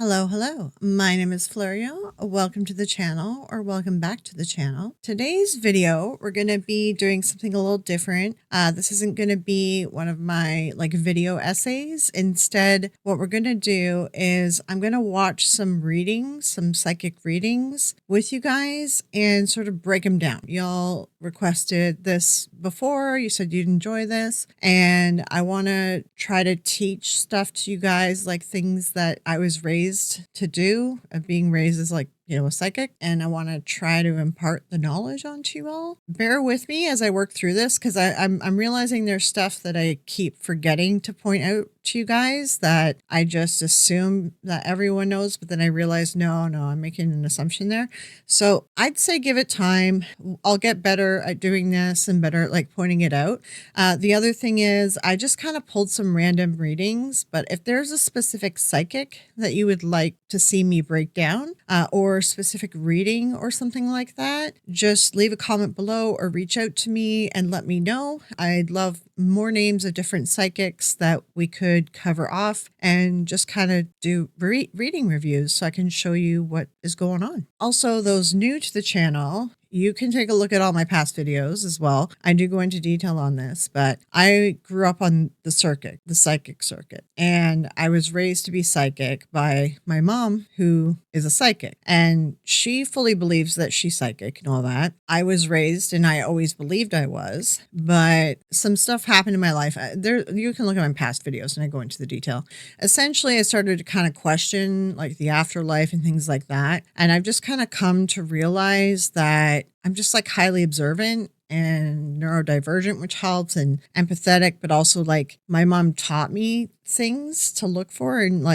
Hello, hello. My name is Florio. Welcome to the channel, or welcome back to the channel. Today's video, we're going to be doing something a little different. This isn't going to be one of my video essays. Instead, what we're going to do is I'm going to watch some readings, some psychic readings with you guys and sort of break them down. Y'all requested this before. You said you'd enjoy this. And I want to try to teach stuff to you guys, like things that I was raised to do, of being raised as a psychic, and I want to try to impart the knowledge onto you all. Bear with me as I work through this, because I'm realizing there's stuff that I keep forgetting to point out to you guys that I just assume that everyone knows, but then I realize no, I'm making an assumption there. So I'd say give it time. I'll get better at doing this and better at pointing it out. The other thing is I just kind of pulled some random readings, but if there's a specific psychic that you would like to see me break down, or specific reading or something like that, just leave a comment below or reach out to me and let me know. I'd love more names of different psychics that we could cover off and just kind of do reading reviews so I can show you what is going on. Also, those new to the channel, you can take a look at all my past videos as well. I do go into detail on this, but I grew up on the psychic circuit, and I was raised to be psychic by my mom, who is a psychic, and she fully believes that she's psychic and all that. I was raised and I always believed I was, but some stuff happened in my life. You can look at my past videos and I go into the detail. Essentially, I started to kind of question the afterlife and things like that. And I've just kind of come to realize that I'm just highly observant and neurodivergent, which helps, and empathetic, but also my mom taught me things to look for, and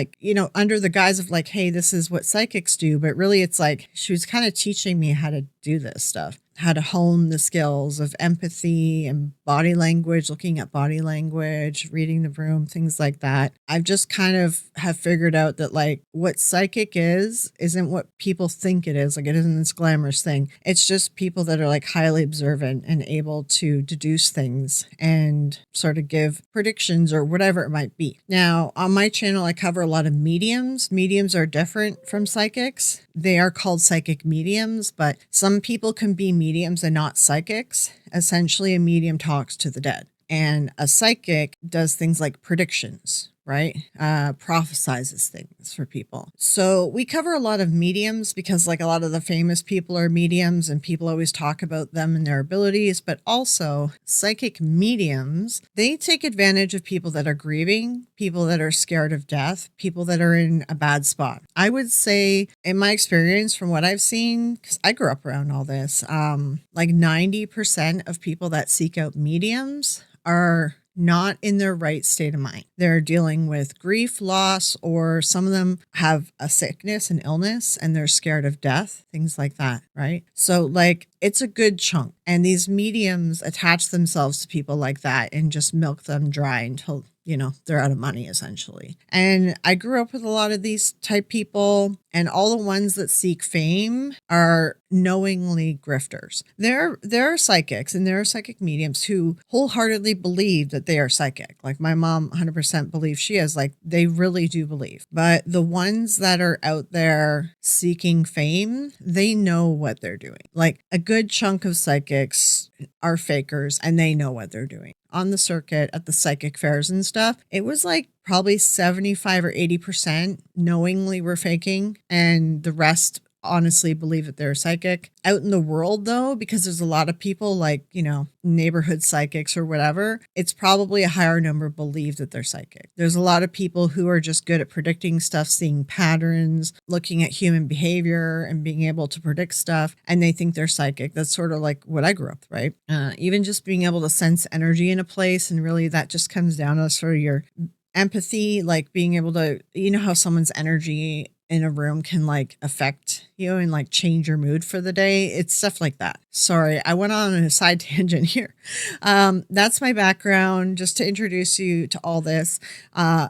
under the guise of hey, this is what psychics do, but really it's she was kind of teaching me how to do this stuff, how to hone the skills of empathy and body language, looking at body language, reading the room, things like that. I've just kind of have figured out that what psychic isn't what people think it is. It isn't this glamorous thing. It's just people that are highly observant and able to deduce things and sort of give predictions or whatever it might be. Now, on my channel, I cover a lot of mediums. Mediums are different from psychics. They are called psychic mediums, but some people can be mediums and not psychics. Essentially, a medium talks to the dead, and a psychic does things like predictions, right? Prophesizes things for people. So we cover a lot of mediums because a lot of the famous people are mediums and people always talk about them and their abilities, but also psychic mediums, they take advantage of people that are grieving, people that are scared of death, people that are in a bad spot. I would say, in my experience, from what I've seen, because I grew up around all this, 90% of people that seek out mediums are not in their right state of mind. They're dealing with grief, loss, or some of them have a sickness, an illness, and they're scared of death, things like that, right? So it's a good chunk. And these mediums attach themselves to people like that and just milk them dry until they're out of money, essentially. And I grew up with a lot of these type people, and all the ones that seek fame are knowingly grifters. There are psychics and there are psychic mediums who wholeheartedly believe that they are psychic. My mom 100% believes she is. They really do believe. But the ones that are out there seeking fame, they know what they're doing. A good chunk of psychics are fakers, and they know what they're doing. On the circuit at the psychic fairs and stuff, it was probably 75 or 80% knowingly were faking, and the rest honestly believe that they're psychic. Out in the world, though, because there's a lot of people neighborhood psychics or whatever, it's probably a higher number believe that they're psychic. There's a lot of people who are just good at predicting stuff, seeing patterns, looking at human behavior and being able to predict stuff, and they think they're psychic. That's sort of what I grew up with, right? Even just being able to sense energy in a place, and really that just comes down to sort of your empathy, being able to, how someone's energy in a room can affect and like change your mood for the day. It's stuff like that. Sorry, I went on a side tangent here. That's my background, just to introduce you to all this.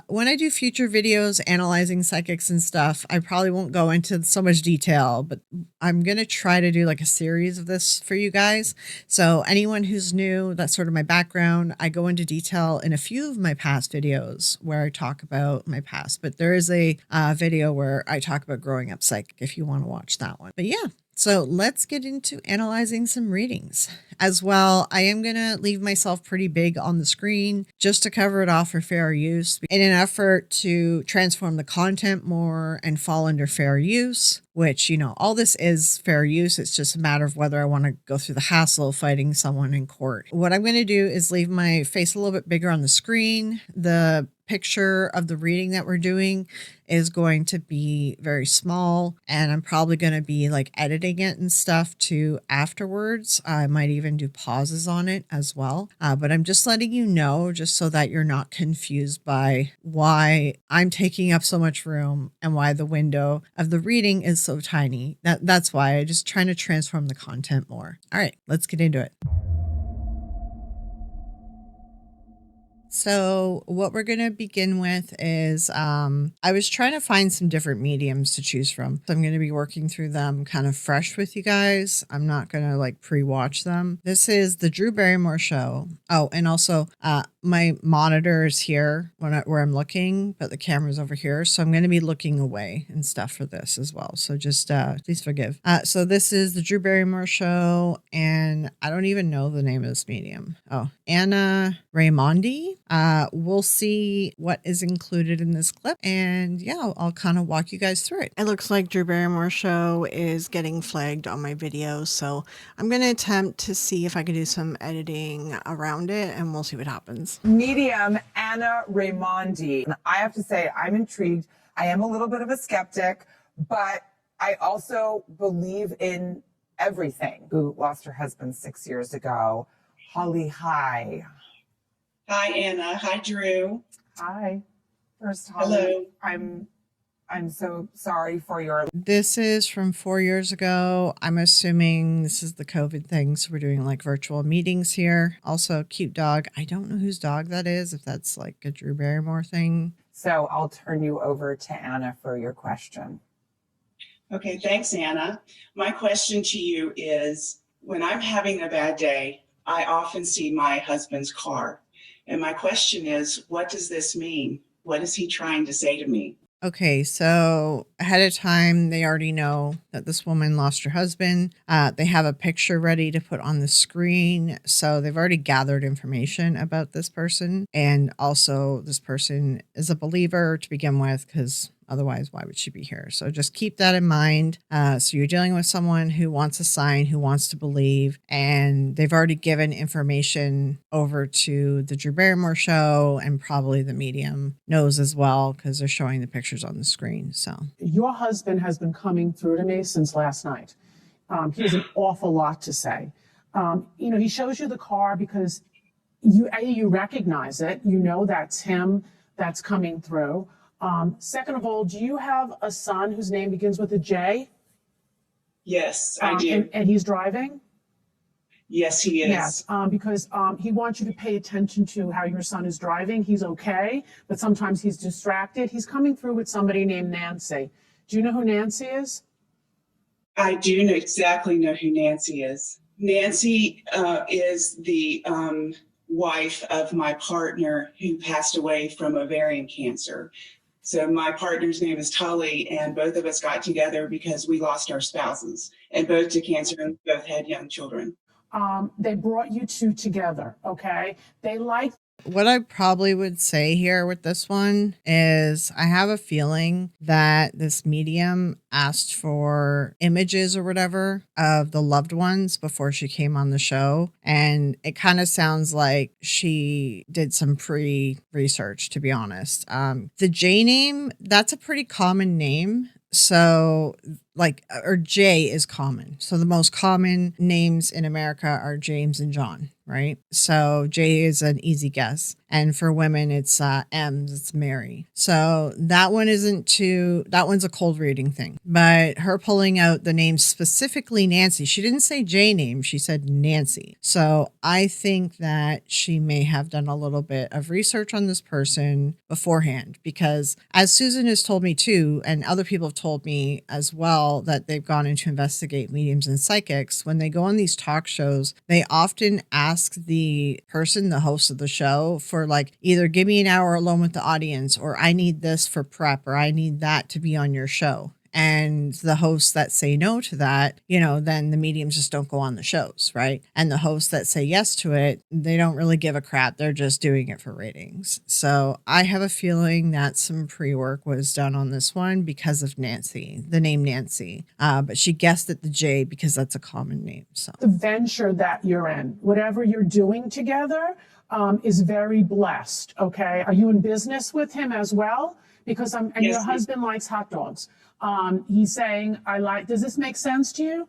When I do future videos analyzing psychics and stuff, I probably won't go into so much detail, but I'm going to try to do like a series of this for you guys. So anyone who's new, that's sort of my background. I go into detail in a few of my past videos where I talk about my past, but there is a video where I talk about growing up psychic if you want to watch that one. But yeah. So let's get into analyzing some readings. As well, I am going to leave myself pretty big on the screen just to cover it off for fair use in an effort to transform the content more and fall under fair use, which, all this is fair use. It's just a matter of whether I want to go through the hassle of fighting someone in court. What I'm going to do is leave my face a little bit bigger on the screen. The picture of the reading that we're doing is going to be very small, and I'm probably going to be like editing it and stuff too afterwards. I might even do pauses on it as well. But I'm just letting you know, just so that you're not confused by why I'm taking up so much room and why the window of the reading is so tiny. That's why I'm just trying to transform the content more. All right, let's get into it. So what we're going to begin with is I was trying to find some different mediums to choose from. So I'm going to be working through them kind of fresh with you guys. I'm not going to like pre-watch them. This is the Drew Barrymore show. Oh, and also my monitor is here where I'm looking, but the camera's over here. So I'm going to be looking away and stuff for this as well. So just please forgive. So this is the Drew Barrymore show, and I don't even know the name of this medium. Oh, Anna Raimondi. We'll see what is included in this clip, and yeah, I'll kind of walk you guys through it. It looks like Drew Barrymore show is getting flagged on my video, so I'm going to attempt to see if I can do some editing around it, and we'll see what happens. Medium Anna Raimondi. I have to say, I'm intrigued. I am a little bit of a skeptic, but I also believe in everything. Who lost her husband 6 years ago. Holly, hi. Hi, Anna. Hi, Drew. Hi. First, Holly, hello. I'm so sorry for your... This is from 4 years ago. I'm assuming this is the COVID thing, so we're doing like virtual meetings here. Also, cute dog. I don't know whose dog that is, if that's like a Drew Barrymore thing. So I'll turn you over to Anna for your question. Okay, thanks, Anna. My question to you is, when I'm having a bad day, I often see my husband's car. And my question is, what does this mean? What is he trying to say to me? Okay, so ahead of time, they already know that this woman lost her husband. They have a picture ready to put on the screen. So they've already gathered information about this person. And also, this person is a believer to begin with, because otherwise, why would she be here? So just keep that in mind. So you're dealing with someone who wants a sign, who wants to believe, and they've already given information over to the Drew Barrymore show, and probably the medium knows as well because they're showing the pictures on the screen. So your husband has been coming through to me since last night. He has an awful lot to say. He shows you the car because you recognize it. You know that's him that's coming through. Second of all, do you have a son whose name begins with a J? Yes, I do. And he's driving? Yes, he is. Yes, because he wants you to pay attention to how your son is driving. He's okay, but sometimes he's distracted. He's coming through with somebody named Nancy. Do you know who Nancy is? I do exactly know who Nancy is. Nancy is the wife of my partner who passed away from ovarian cancer. So my partner's name is Tully, and both of us got together because we lost our spouses, and both to cancer, and both had young children. They brought you two together, okay? They like... What I probably would say here with this one is I have a feeling that this medium asked for images or whatever of the loved ones before she came on the show. And it kind of sounds like she did some pre-research, to be honest. The J name, that's a pretty common name. So J is common. So the most common names in America are James and John, right? So J is an easy guess. And for women, it's M's, it's Mary. So that one's a cold reading thing. But her pulling out the name specifically Nancy, she didn't say J name, she said Nancy. So I think that she may have done a little bit of research on this person beforehand, because as Susan has told me too, and other people have told me as well, that they've gone in to investigate mediums and psychics, when they go on these talk shows, they often ask the person, the host of the show, for like either give me an hour alone with the audience, or I need this for prep, or I need that to be on your show. And the hosts that say no to that, then the mediums just don't go on the shows, right? And the hosts that say yes to it, they don't really give a crap. They're just doing it for ratings. So I have a feeling that some pre-work was done on this one because of Nancy, the name Nancy. But she guessed at the J because that's a common name. So The venture that you're in, whatever you're doing together, is very blessed. Okay. Are you in business with him as well? Because and Yes, your husband likes hot dogs. He's saying, does this make sense to you?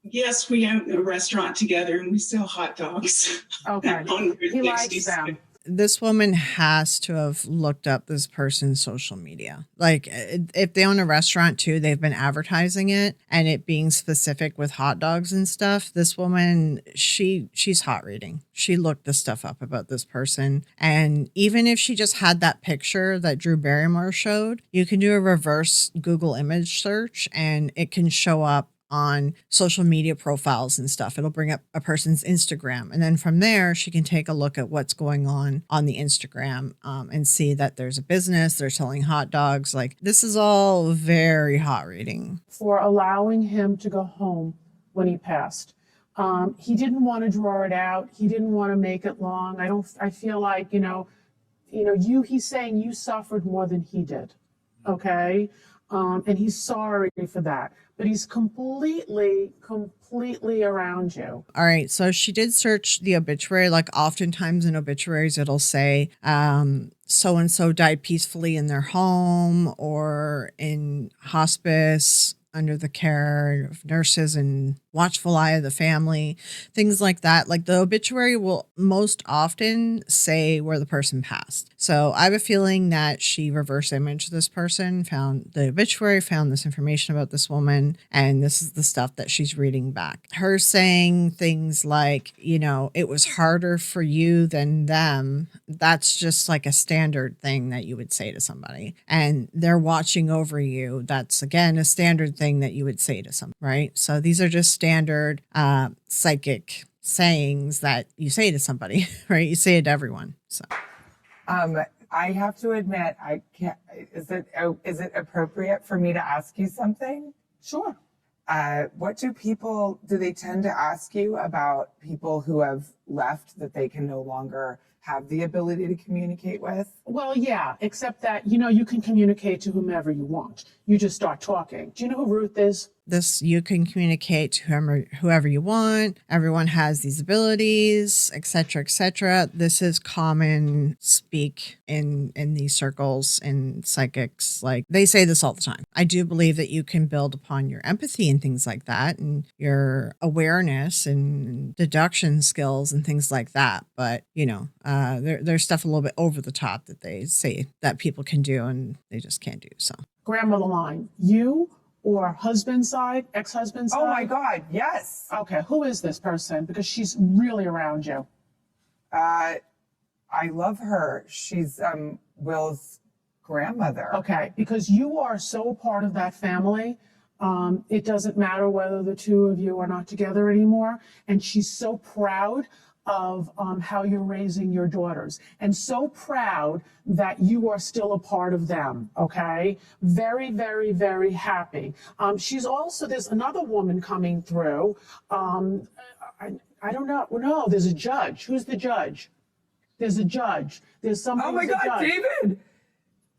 Yes, we own a restaurant together and we sell hot dogs. Okay. On Route He likes 66. them. this woman has to have looked up this person's social media. Like if they own a restaurant too, they've been advertising it and it being specific with hot dogs and stuff. This woman, she's hot reading. She looked this stuff up about this person. And even if she just had that picture that Drew Barrymore showed, you can do a reverse Google image search and it can show up on social media profiles and stuff. It'll bring up a person's Instagram. And then from there, she can take a look at what's going on the Instagram and see that there's a business, they're selling hot dogs. Like this is all very hot reading. For allowing him to go home when he passed. He didn't want to draw it out. He didn't want to make it long. I feel like, he's saying you suffered more than he did. Okay. And he's sorry for that, but he's completely around you. All right. So she did search the obituary. Like oftentimes in obituaries, it'll say, so-and-so died peacefully in their home or in hospice under the care of nurses and watchful eye of the family, things like that. Like the obituary will most often say where the person passed. So I have a feeling that she reverse imaged this person, found the obituary, found this information about this woman, and this is the stuff that she's reading back. Her saying things like, it was harder for you than them. That's just like a standard thing that you would say to somebody. And they're watching over you. That's again a standard thing that you would say to someone, right? So these are just standard psychic sayings that you say to somebody, right? You say it to everyone. So I have to admit, I can't. Is it appropriate for me to ask you something? Sure. What do they tend to ask you about people who have left that they can no longer have the ability to communicate with? Well, yeah, except that, you can communicate to whomever you want. You just start talking. Do you know who Ruth is? You can communicate to whoever you want. Everyone has these abilities, etc., etc. This is common speak in these circles in psychics. Like they say this all the time. I do believe that you can build upon your empathy and things like that, and your awareness and deduction skills and things like that. But there's stuff a little bit over the top that they say that people can do and they just can't do. So grandmother line, you or husband side, ex-husband side? Oh my God, yes. Okay, who is this person? Because she's really around you. I love her. She's Will's grandmother. Okay, because you are so part of that family. It doesn't matter whether the two of you are not together anymore. And she's so proud of how you're raising your daughters and so proud that you are still a part of them. Okay. Very, very, very happy. She's also, there's another woman coming through. I don't know. No, there's a judge. Who's the judge? There's a judge. There's somebody. Oh my who's a God, judge.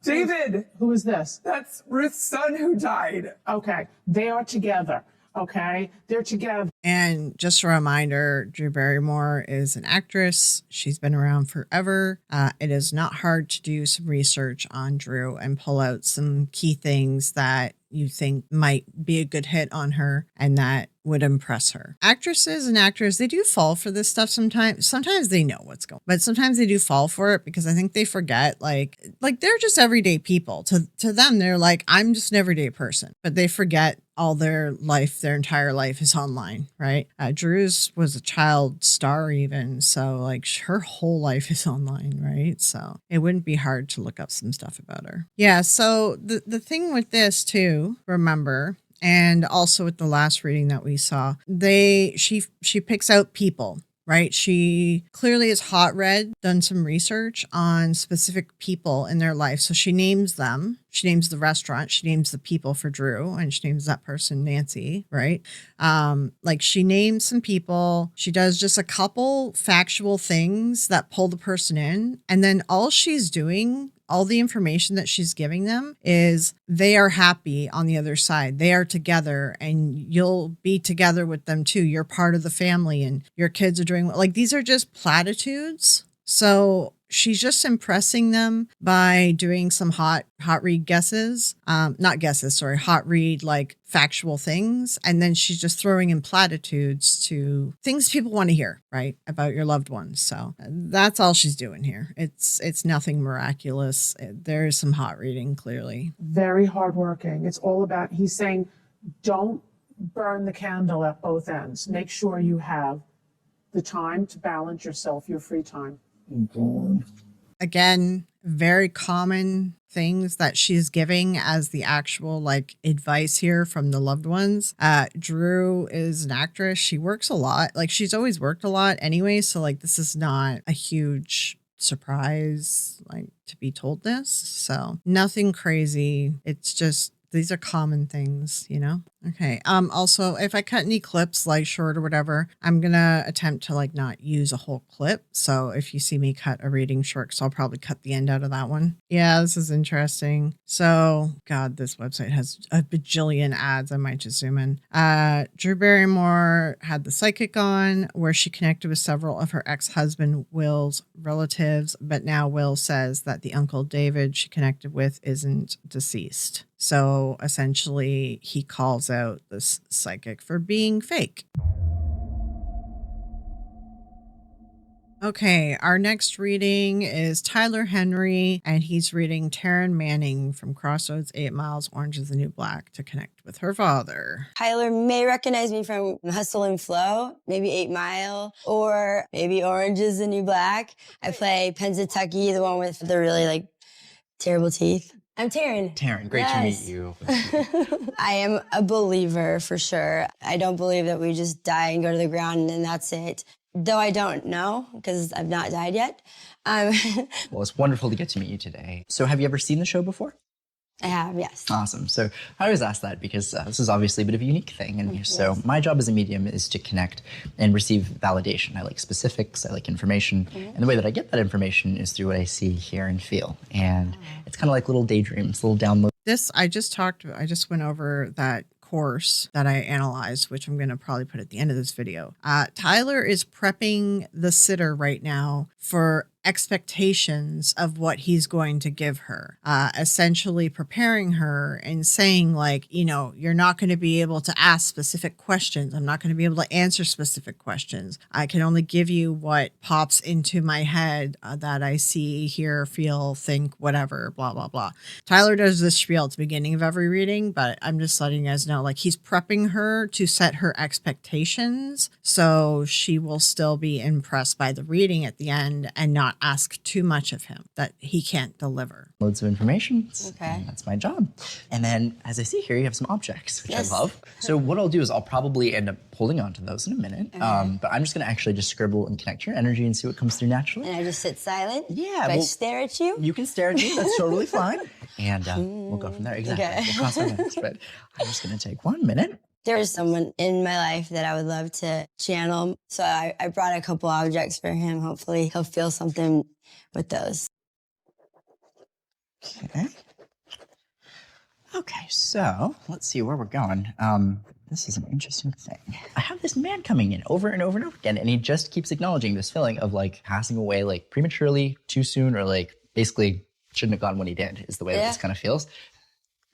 David. Who is this? That's Ruth's son who died. Okay. They are together. Okay. They're together. And just a reminder, Drew Barrymore is an actress. She's been around forever. It is not hard to do some research on Drew and pull out some key things that you think might be a good hit on her and that would impress her. Actresses and actors, they do fall for this stuff sometimes. Sometimes they know what's going on, but sometimes they do fall for it because I think they forget like they're just everyday people. To them, they're like, I'm just an everyday person, but they forget all their life, their entire life is online, right? Drew's was a child star even, so like her whole life is online, right? So it wouldn't be hard to look up some stuff about her. Yeah, so the thing with this too, remember, and also with the last reading that we saw, she picks out people. Right. She clearly has hot read, done some research on specific people in their life. So she names them. She names the restaurant. She names the people for Drew, and she names that person Nancy. Right. Like she names some people. She does just a couple factual things that pull the person in. And then all she's doing, all the information that she's giving them is they are happy on the other side. They are together and you'll be together with them too. You're part of the family and your kids are doing well. Like these are just platitudes. So she's just impressing them by doing some hot read guesses, hot read like factual things. And then she's just throwing in platitudes to things people want to hear, right? About your loved ones. So that's all she's doing here. It's nothing miraculous. There is some hot reading clearly. Very hardworking. It's all about, he's saying, don't burn the candle at both ends. Make sure you have the time to balance yourself, your free time. Again, very common things that she's giving as the actual like advice here from the loved ones. Drew is an actress. She works a lot. Like she's always worked a lot anyway. So like this is not a huge surprise like to be told this. So nothing crazy. It's just these are common things, you know? Okay. Also, if I cut any clips like short or whatever, I'm going to attempt to like not use a whole clip. So if you see me cut a reading short, so I'll probably cut the end out of that one. Yeah, this is interesting. So, God, this website has a bajillion ads. I might just zoom in. Drew Barrymore had the psychic on where she connected with several of her ex-husband Will's relatives, but now Will says that the Uncle David she connected with isn't deceased. So essentially, he calls out this psychic for being fake. Okay, our next reading is Tyler Henry, and he's reading Taryn Manning from Crossroads 8 Miles, Orange is the New Black to connect with her father. Tyler may recognize me from Hustle and Flow, maybe 8 Mile, or maybe Orange is the New Black. I play Pennsatucky, the one with the really like terrible teeth. I'm Taryn. Taryn, great to meet you. I am a believer for sure. I don't believe that we just die and go to the ground and that's it. Though I don't know because I've not died yet. Well, it's wonderful to get to meet you today. So have you ever seen the show before? I have, yes. Awesome. So I always ask that because this is obviously a bit of a unique thing. And so my job as a medium is to connect and receive validation. I like specifics. I like information. And the way that I get that information is through what I see, hear, and feel. And it's kind of like little daydreams, little downloads. I just went over that course that I analyzed, which I'm going to probably put at the end of this video. Tyler is prepping the sitter right now for expectations of what he's going to give her, essentially preparing her and saying like, you know, you're not going to be able to ask specific questions. I'm not going to be able to answer specific questions. I can only give you what pops into my head that I see, hear, feel, think, whatever, blah, blah, blah. Tyler does this spiel at the beginning of every reading, but I'm just letting you guys know, like he's prepping her to set her expectations so she will still be impressed by the reading at the end and not ask too much of him that he can't deliver. Loads of information. Okay. That's my job. And then, as I see here, you have some objects, which Yes. I love. So what I'll do is I'll probably end up holding on to those in a minute. But I'm just going to actually just scribble and connect your energy and see what comes through naturally. And I just sit silent? Yeah, Do I well- stare at you? You can stare at me. That's totally fine. And we'll go from there. Exactly. Okay. We'll cross our fingers. But I'm just going to take 1 minute. There's someone in my life that I would love to channel. So I brought a couple objects for him. Hopefully he'll feel something with those. Okay. Okay, so let's see where we're going. This is an interesting thing. I have this man coming in over and over and over again, and he just keeps acknowledging this feeling of like passing away like prematurely, too soon, or like basically shouldn't have gone when he did, is the way that this kind of feels.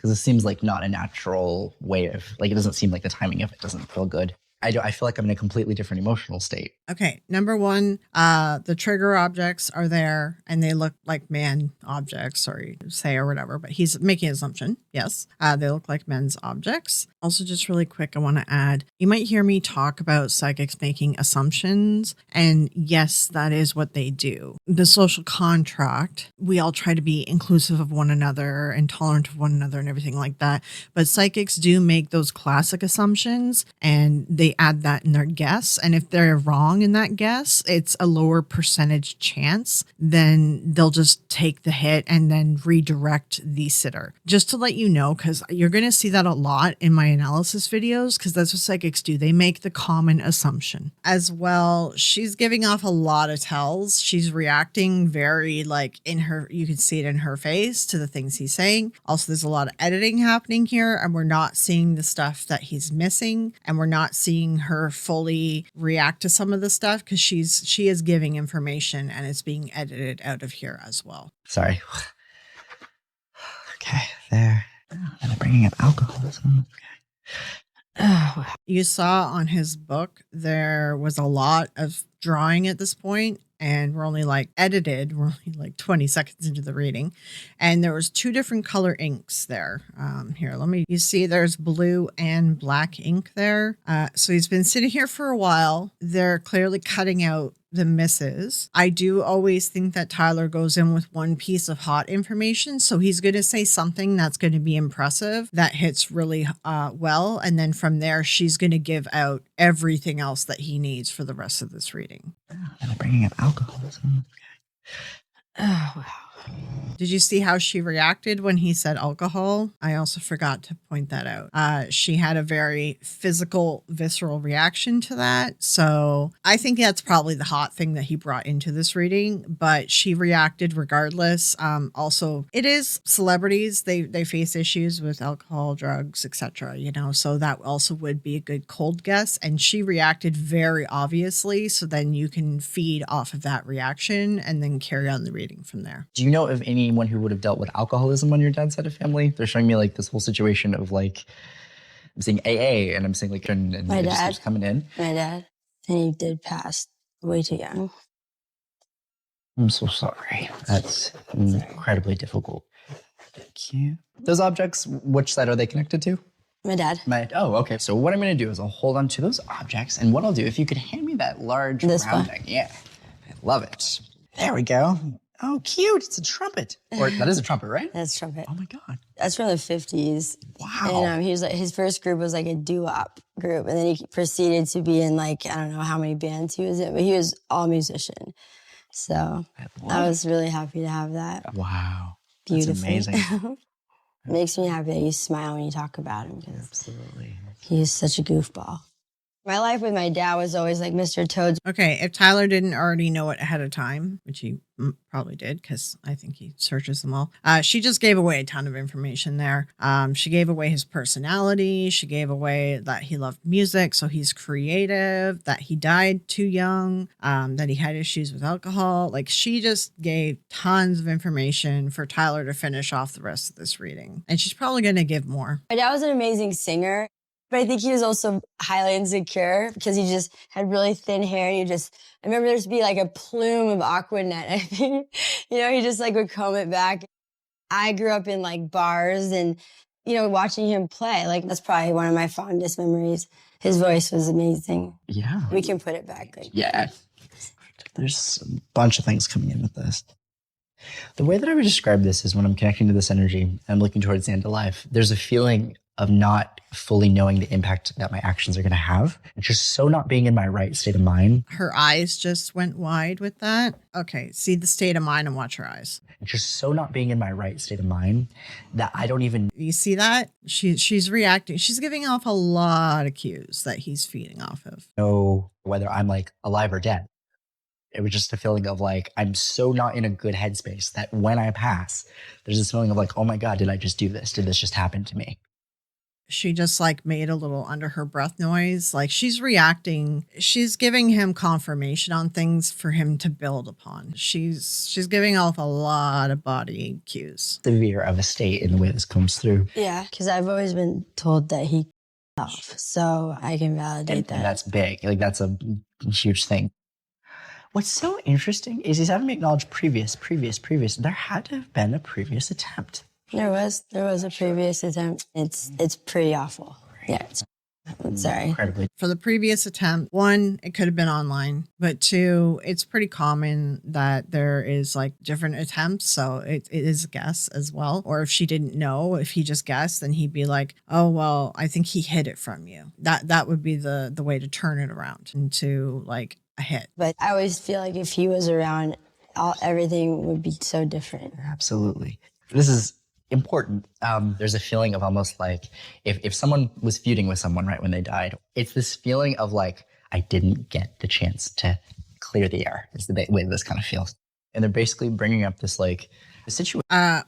Because it seems like not a natural way of, like, it doesn't seem like the timing of it doesn't feel good. I feel like I'm in a completely different emotional state. Okay, number one, the trigger objects are there and they look like man objects, or you say or whatever, but he's making an assumption. Yes, they look like men's objects. Also, just really quick, I want to add, you might hear me talk about psychics making assumptions. And yes, that is what they do. The social contract, we all try to be inclusive of one another and tolerant of one another and everything like that. But psychics do make those classic assumptions and they add that in their guess. And if they're wrong in that guess, it's a lower percentage chance, then they'll just take the hit and then redirect the sitter. Just to let you know, because you're going to see that a lot in my analysis videos, because that's what psychics do. They make the common assumption. As well, she's giving off a lot of tells. She's reacting very like in her, you can see it in her face to the things he's saying. Also, there's a lot of editing happening here, and we're not seeing the stuff that he's missing, and we're not seeing her fully react to some of the stuff because she is giving information and it's being edited out of here as well. Sorry. Okay, there. Oh, and they're bringing up alcoholism. Okay. Oh, You saw on his book, there was a lot of drawing at this point, and we're only like 20 seconds into the reading. And there was 2 different color inks there. Here, you see there's blue and black ink there. So he's been sitting here for a while. They're clearly cutting out the misses. I do always think that Tyler goes in with one piece of hot information. So he's going to say something that's going to be impressive, that hits really well. And then from there, she's going to give out everything else that he needs for the rest of this reading. and they're bringing up alcoholism. Okay. Oh, wow. Did you see how she reacted when he said alcohol? I also forgot to point that out. She had a very physical, visceral reaction to that. So I think that's probably the hot thing that he brought into this reading, but she reacted regardless. Also, it is celebrities. They face issues with alcohol, drugs, etc. So that also would be a good cold guess. And she reacted very obviously. So then you can feed off of that reaction and then carry on the reading from there. Do you know of anyone who would have dealt with alcoholism on your dad's side of family? They're showing me like this whole situation of like, I'm seeing AA and I'm seeing like, and My dad. just coming in. My dad. And he did pass way too young. I'm so sorry. That's incredibly difficult. Thank you. Those objects, which side are they connected to? My dad. Oh, okay. So what I'm going to do is I'll hold on to those objects, and what I'll do, if you could hand me that large This round one? thing. Yeah. I love it. There we go. Oh, cute. It's a trumpet. Or that is a trumpet, right? That's trumpet. Oh my God. That's from the 50s. Wow. And he was like, his first group was like a doo-wop group. And then he proceeded to be in like, I don't know how many bands he was in, but he was all musician. So I was really happy to have that. Wow. Beautiful. That's amazing. It makes me happy that you smile when you talk about him because Absolutely. he's such a goofball. My life with my dad was always like Mr. Toad's. Okay, if Tyler didn't already know it ahead of time, which he probably did because I think he searches them all, she just gave away a ton of information there. She gave away his personality. She gave away that he loved music, so he's creative, that he died too young, that he had issues with alcohol. Like, she just gave tons of information for Tyler to finish off the rest of this reading. And she's probably going to give more. My dad was an amazing singer. But I think he was also highly insecure because he just had really thin hair. And I remember there'd be like a plume of Aquanet. I think, he just like would comb it back. I grew up in like bars and, watching him play. Like that's probably one of my fondest memories. His voice was amazing. Yeah. We can put it back. Yeah. There's a bunch of things coming in with this. The way that I would describe this is when I'm connecting to this energy and I'm looking towards the end of life, there's a feeling of not fully knowing the impact that my actions are going to have. And just so not being in my right state of mind. Her eyes just went wide with that. Okay, see the state of mind and watch her eyes. Just so not being in my right state of mind that I don't even... You see that? She's reacting. She's giving off a lot of cues that he's feeding off of. know whether I'm like alive or dead. It was just a feeling of like, I'm so not in a good headspace that when I pass, there's this feeling of like, oh my God, did I just do this? Did this just happen to me? She just like made a little under her breath noise. Like she's reacting. She's giving him confirmation on things for him to build upon. She's giving off a lot of body cues. Severe of a state in the way this comes through. Yeah, because I've always been told that he off, so I can validate that. And that's big. Like that's a huge thing. What's so interesting is he's having me acknowledge previous. There had to have been a previous attempt. There was a previous attempt. It's pretty awful. Yeah, I'm sorry. Incredibly. For the previous attempt, one, it could have been online, but two, it's pretty common that there is like different attempts. So it is a guess as well. Or if she didn't know, if he just guessed, then he'd be like, oh, well, I think he hid it from you. That would be the way to turn it around into like a hit. But I always feel like if he was around, everything would be so different. Absolutely. This is important. There's a feeling of almost like if someone was feuding with someone right when they died, it's this feeling of like, I didn't get the chance to clear the air. It's the way this kind of feels. And they're basically bringing up this like situation.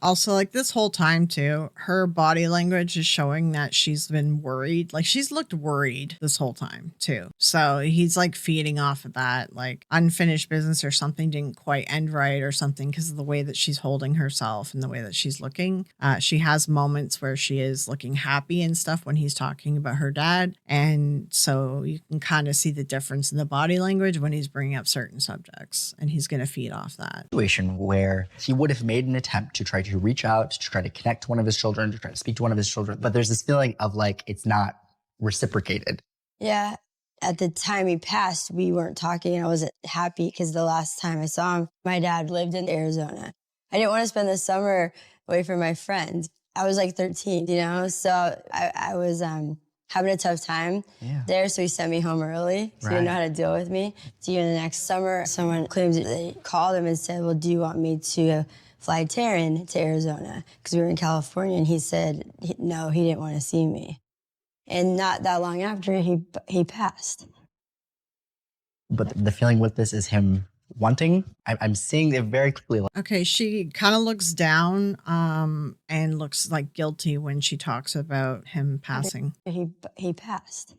Also, like this whole time too, her body language is showing that she's been worried. Like she's looked worried this whole time too. So he's like feeding off of that, like unfinished business or something didn't quite end right or something because of the way that she's holding herself and the way that she's looking. She has moments where she is looking happy and stuff when he's talking about her dad. And so you can kind of see the difference in the body language when he's bringing up certain subjects, and he's going to feed off that. Situation where he would have made an attempt to try to reach out, to try to connect to one of his children, to try to speak to one of his children. But there's this feeling of like, it's not reciprocated. Yeah. At the time he passed, we weren't talking. I wasn't happy because the last time I saw him, my dad lived in Arizona. I didn't want to spend the summer away from my friends. I was like 13, so I was having a tough time there. So he sent me home early. So he didn't know how to deal with me. So the next summer, someone claims they called him and said, well, do you want me to fly Taryn to Arizona? Because we were in California. And he said, no, he didn't want to see me. And not that long after, he passed. But the feeling with this is him wanting. I'm seeing it very clearly. Okay, she kind of looks down and looks like guilty when she talks about him passing. He passed.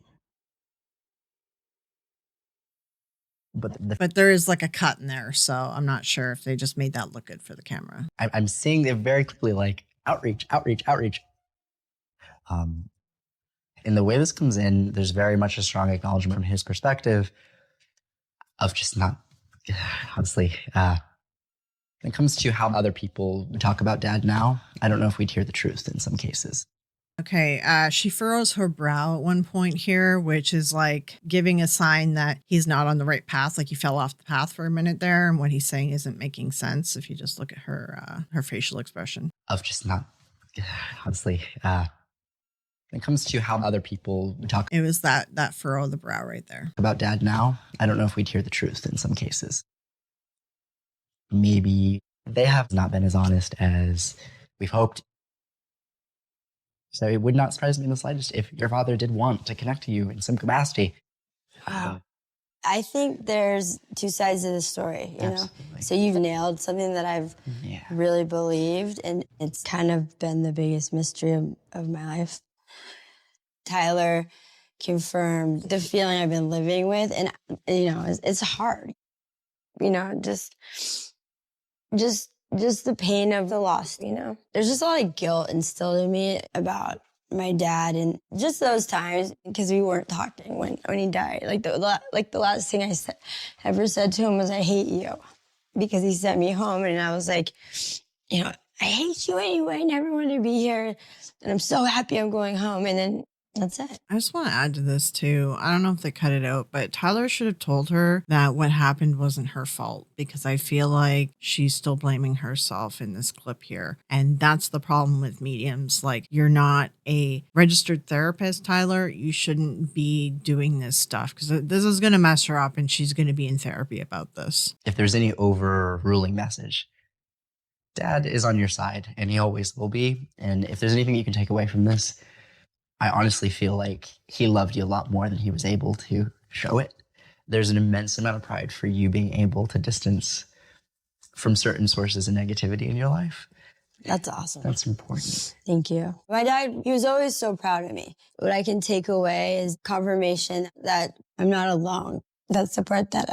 But there is like a cut in there, so I'm not sure if they just made that look good for the camera. I'm seeing it very clearly, like outreach. In the way this comes in, there's very much a strong acknowledgement from his perspective of just not, honestly, when it comes to how other people talk about dad now, I don't know if we'd hear the truth in some cases. Okay, she furrows her brow at one point here, which is like giving a sign that he's not on the right path, like he fell off the path for a minute there, and what he's saying isn't making sense if you just look at her facial expression. Of just not, honestly, when it comes to how other people talk. It was that furrow of the brow right there. About dad now, I don't know if we'd hear the truth in some cases. Maybe they have not been as honest as we've hoped. So it would not surprise me in the slightest if your father did want to connect to you in some capacity. I think there's two sides of the story, you know? So you've nailed something that I've really believed, and it's kind of been the biggest mystery of my life. Tyler confirmed the feeling I've been living with, and, it's hard. Just the pain of the loss, There's just a lot of guilt instilled in me about my dad, and just those times because we weren't talking when he died. Like the last thing I ever said to him was, "I hate you," because he sent me home, and I was like, I hate you anyway. I never wanted to be here, and I'm so happy I'm going home. And then that's it. I just want to add to this too. I don't know if they cut it out, but Tyler should have told her that what happened wasn't her fault, because I feel like she's still blaming herself in this clip here. And that's the problem with mediums. Like, you're not a registered therapist, Tyler. You shouldn't be doing this stuff, because this is going to mess her up and she's going to be in therapy about this. If there's any overruling message, dad is on your side, and he always will be. And if there's anything you can take away from this, I honestly feel like he loved you a lot more than he was able to show it. There's an immense amount of pride for you being able to distance from certain sources of negativity in your life. That's awesome. That's important. Thank you. My dad, he was always so proud of me. What I can take away is confirmation that I'm not alone. That's the part that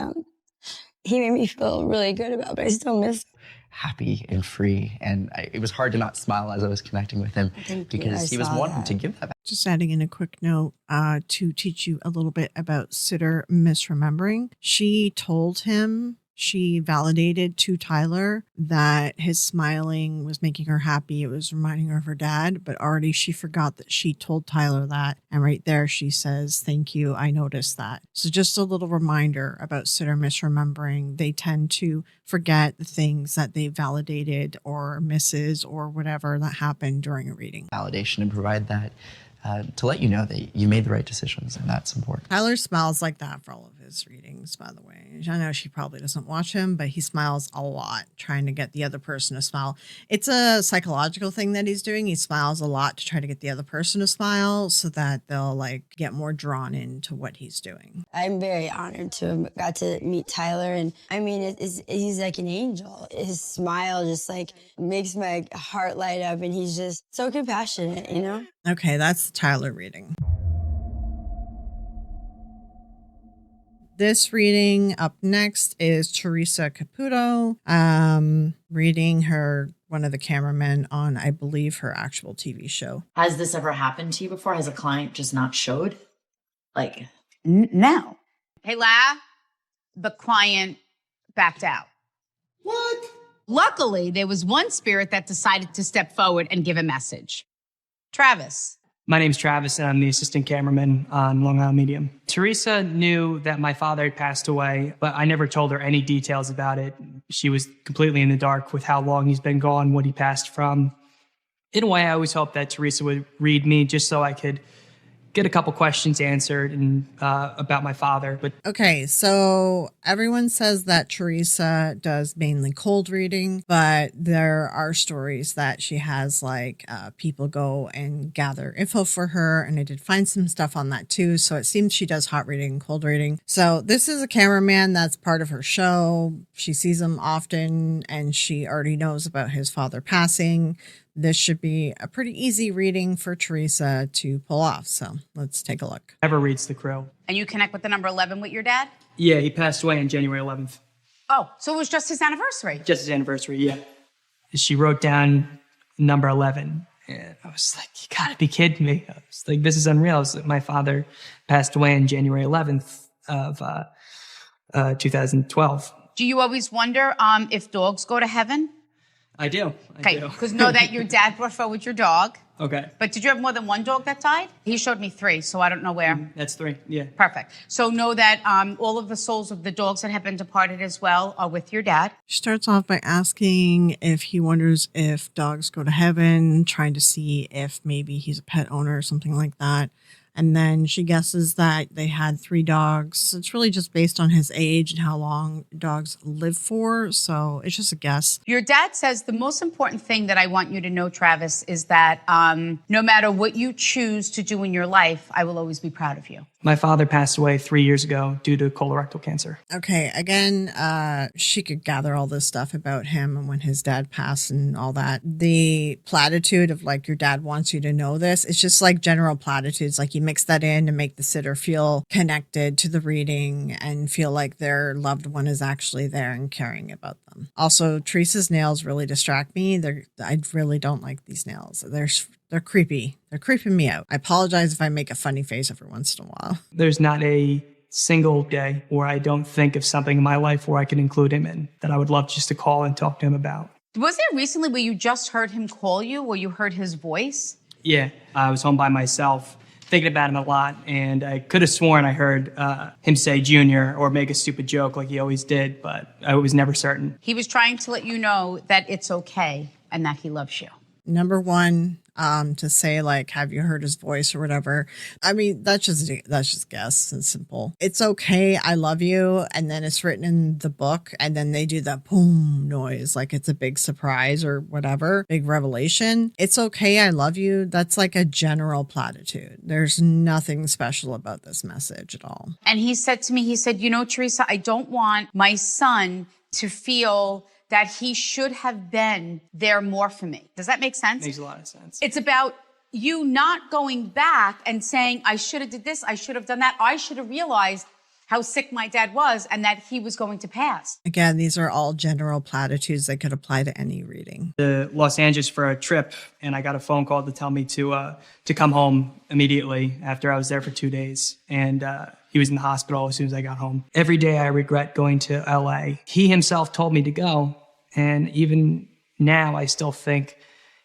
he made me feel really good about, but I still miss him. Happy and free. And it was hard to not smile as I was connecting with him because he was wanting to give that back. Just adding in a quick note to teach you a little bit about sitter misremembering. She told him, she validated to Tyler that his smiling was making her happy. It was reminding her of her dad, but already she forgot that she told Tyler that. And right there, she says, "Thank you. I noticed that." So just a little reminder about sitter misremembering. They tend to forget the things that they validated or misses or whatever that happened during a reading. Validation and provide that to let you know that you made the right decisions, and that's important. Tyler smiles like that for all of his readings, by the way. I know she probably doesn't watch him, but he smiles a lot, trying to get the other person to smile. It's a psychological thing that he's doing. He smiles a lot to try to get the other person to smile so that they'll like get more drawn into what he's doing. I'm very honored to have got to meet Tyler, and I mean, he's like an angel. His smile just like makes my heart light up, and he's just so compassionate, you know? Okay, that's the Tyler reading. This reading up next is Theresa Caputo, reading one of the cameramen on, I believe, her actual TV show. Has this ever happened to you before? Has a client just not showed? Like, no. Hey, La, the client backed out. What? Luckily, there was one spirit that decided to step forward and give a message. Travis. My name's Travis, and I'm the assistant cameraman on Long Island Medium. Theresa knew that my father had passed away, but I never told her any details about it. She was completely in the dark with how long he's been gone, what he passed from. In a way, I always hoped that Theresa would read me just so I could get a couple questions answered and about my father. But okay, so everyone says that Theresa does mainly cold reading, but there are stories that she has like people go and gather info for her, and I did find some stuff on that too. So it seems she does hot reading and cold reading. So this is a cameraman that's part of her show. She sees him often, and she already knows about his father passing. This should be a pretty easy reading for Theresa to pull off. So let's take a look. never reads the crew. And you connect with the number 11 with your dad? Yeah, he passed away on January 11th. Oh, so it was just his anniversary. Just his anniversary, yeah. She wrote down number 11. And I was like, you gotta be kidding me. I was like, this is unreal. I was like, my father passed away on January 11th of 2012. Do you always wonder if dogs go to heaven? I do. Okay, because know that your dad brought forward your dog. Okay. But did you have more than one dog that died? He showed me 3, so I don't know where. That's 3, yeah. Perfect. So know that all of the souls of the dogs that have been departed as well are with your dad. She starts off by asking if he wonders if dogs go to heaven, trying to see if maybe he's a pet owner or something like that. And then she guesses that they had 3 dogs. It's really just based on his age and how long dogs live for. So it's just a guess. Your dad says the most important thing that I want you to know, Travis, is that no matter what you choose to do in your life, I will always be proud of you. My father passed away 3 years ago due to colorectal cancer. Okay, again, she could gather all this stuff about him and when his dad passed and all that. The platitude of like your dad wants you to know this, it's just like general platitudes. Like you mix that in to make the sitter feel connected to the reading and feel like their loved one is actually there and caring about them. Also, Teresa's nails really distract me. I really don't like these nails. They're creepy. They're creeping me out. I apologize if I make a funny face every once in a while. There's not a single day where I don't think of something in my life where I can include him in that I would love just to call and talk to him about. Was there recently where you just heard him call you or you heard his voice? Yeah, I was home by myself thinking about him a lot, and I could have sworn I heard him say Junior or make a stupid joke like he always did, but I was never certain. He was trying to let you know that it's okay and that he loves you. Number 1, to say like, have you heard his voice or whatever? I mean, that's just guess. It's simple. It's okay. I love you. And then it's written in the book and then they do that boom noise. Like it's a big surprise or whatever, big revelation. It's okay. I love you. That's like a general platitude. There's nothing special about this message at all. And he said to me, you know, Theresa, I don't want my son to feel that he should have been there more for me. Does that make sense? Makes a lot of sense. It's about you not going back and saying, I should have did this, I should have done that, I should have realized how sick my dad was and that he was going to pass. Again, these are all general platitudes that could apply to any reading. To Los Angeles for a trip, and I got a phone call to tell me to come home immediately after I was there for 2 days. And he was in the hospital as soon as I got home. Every day I regret going to LA. He himself told me to go, and even now I still think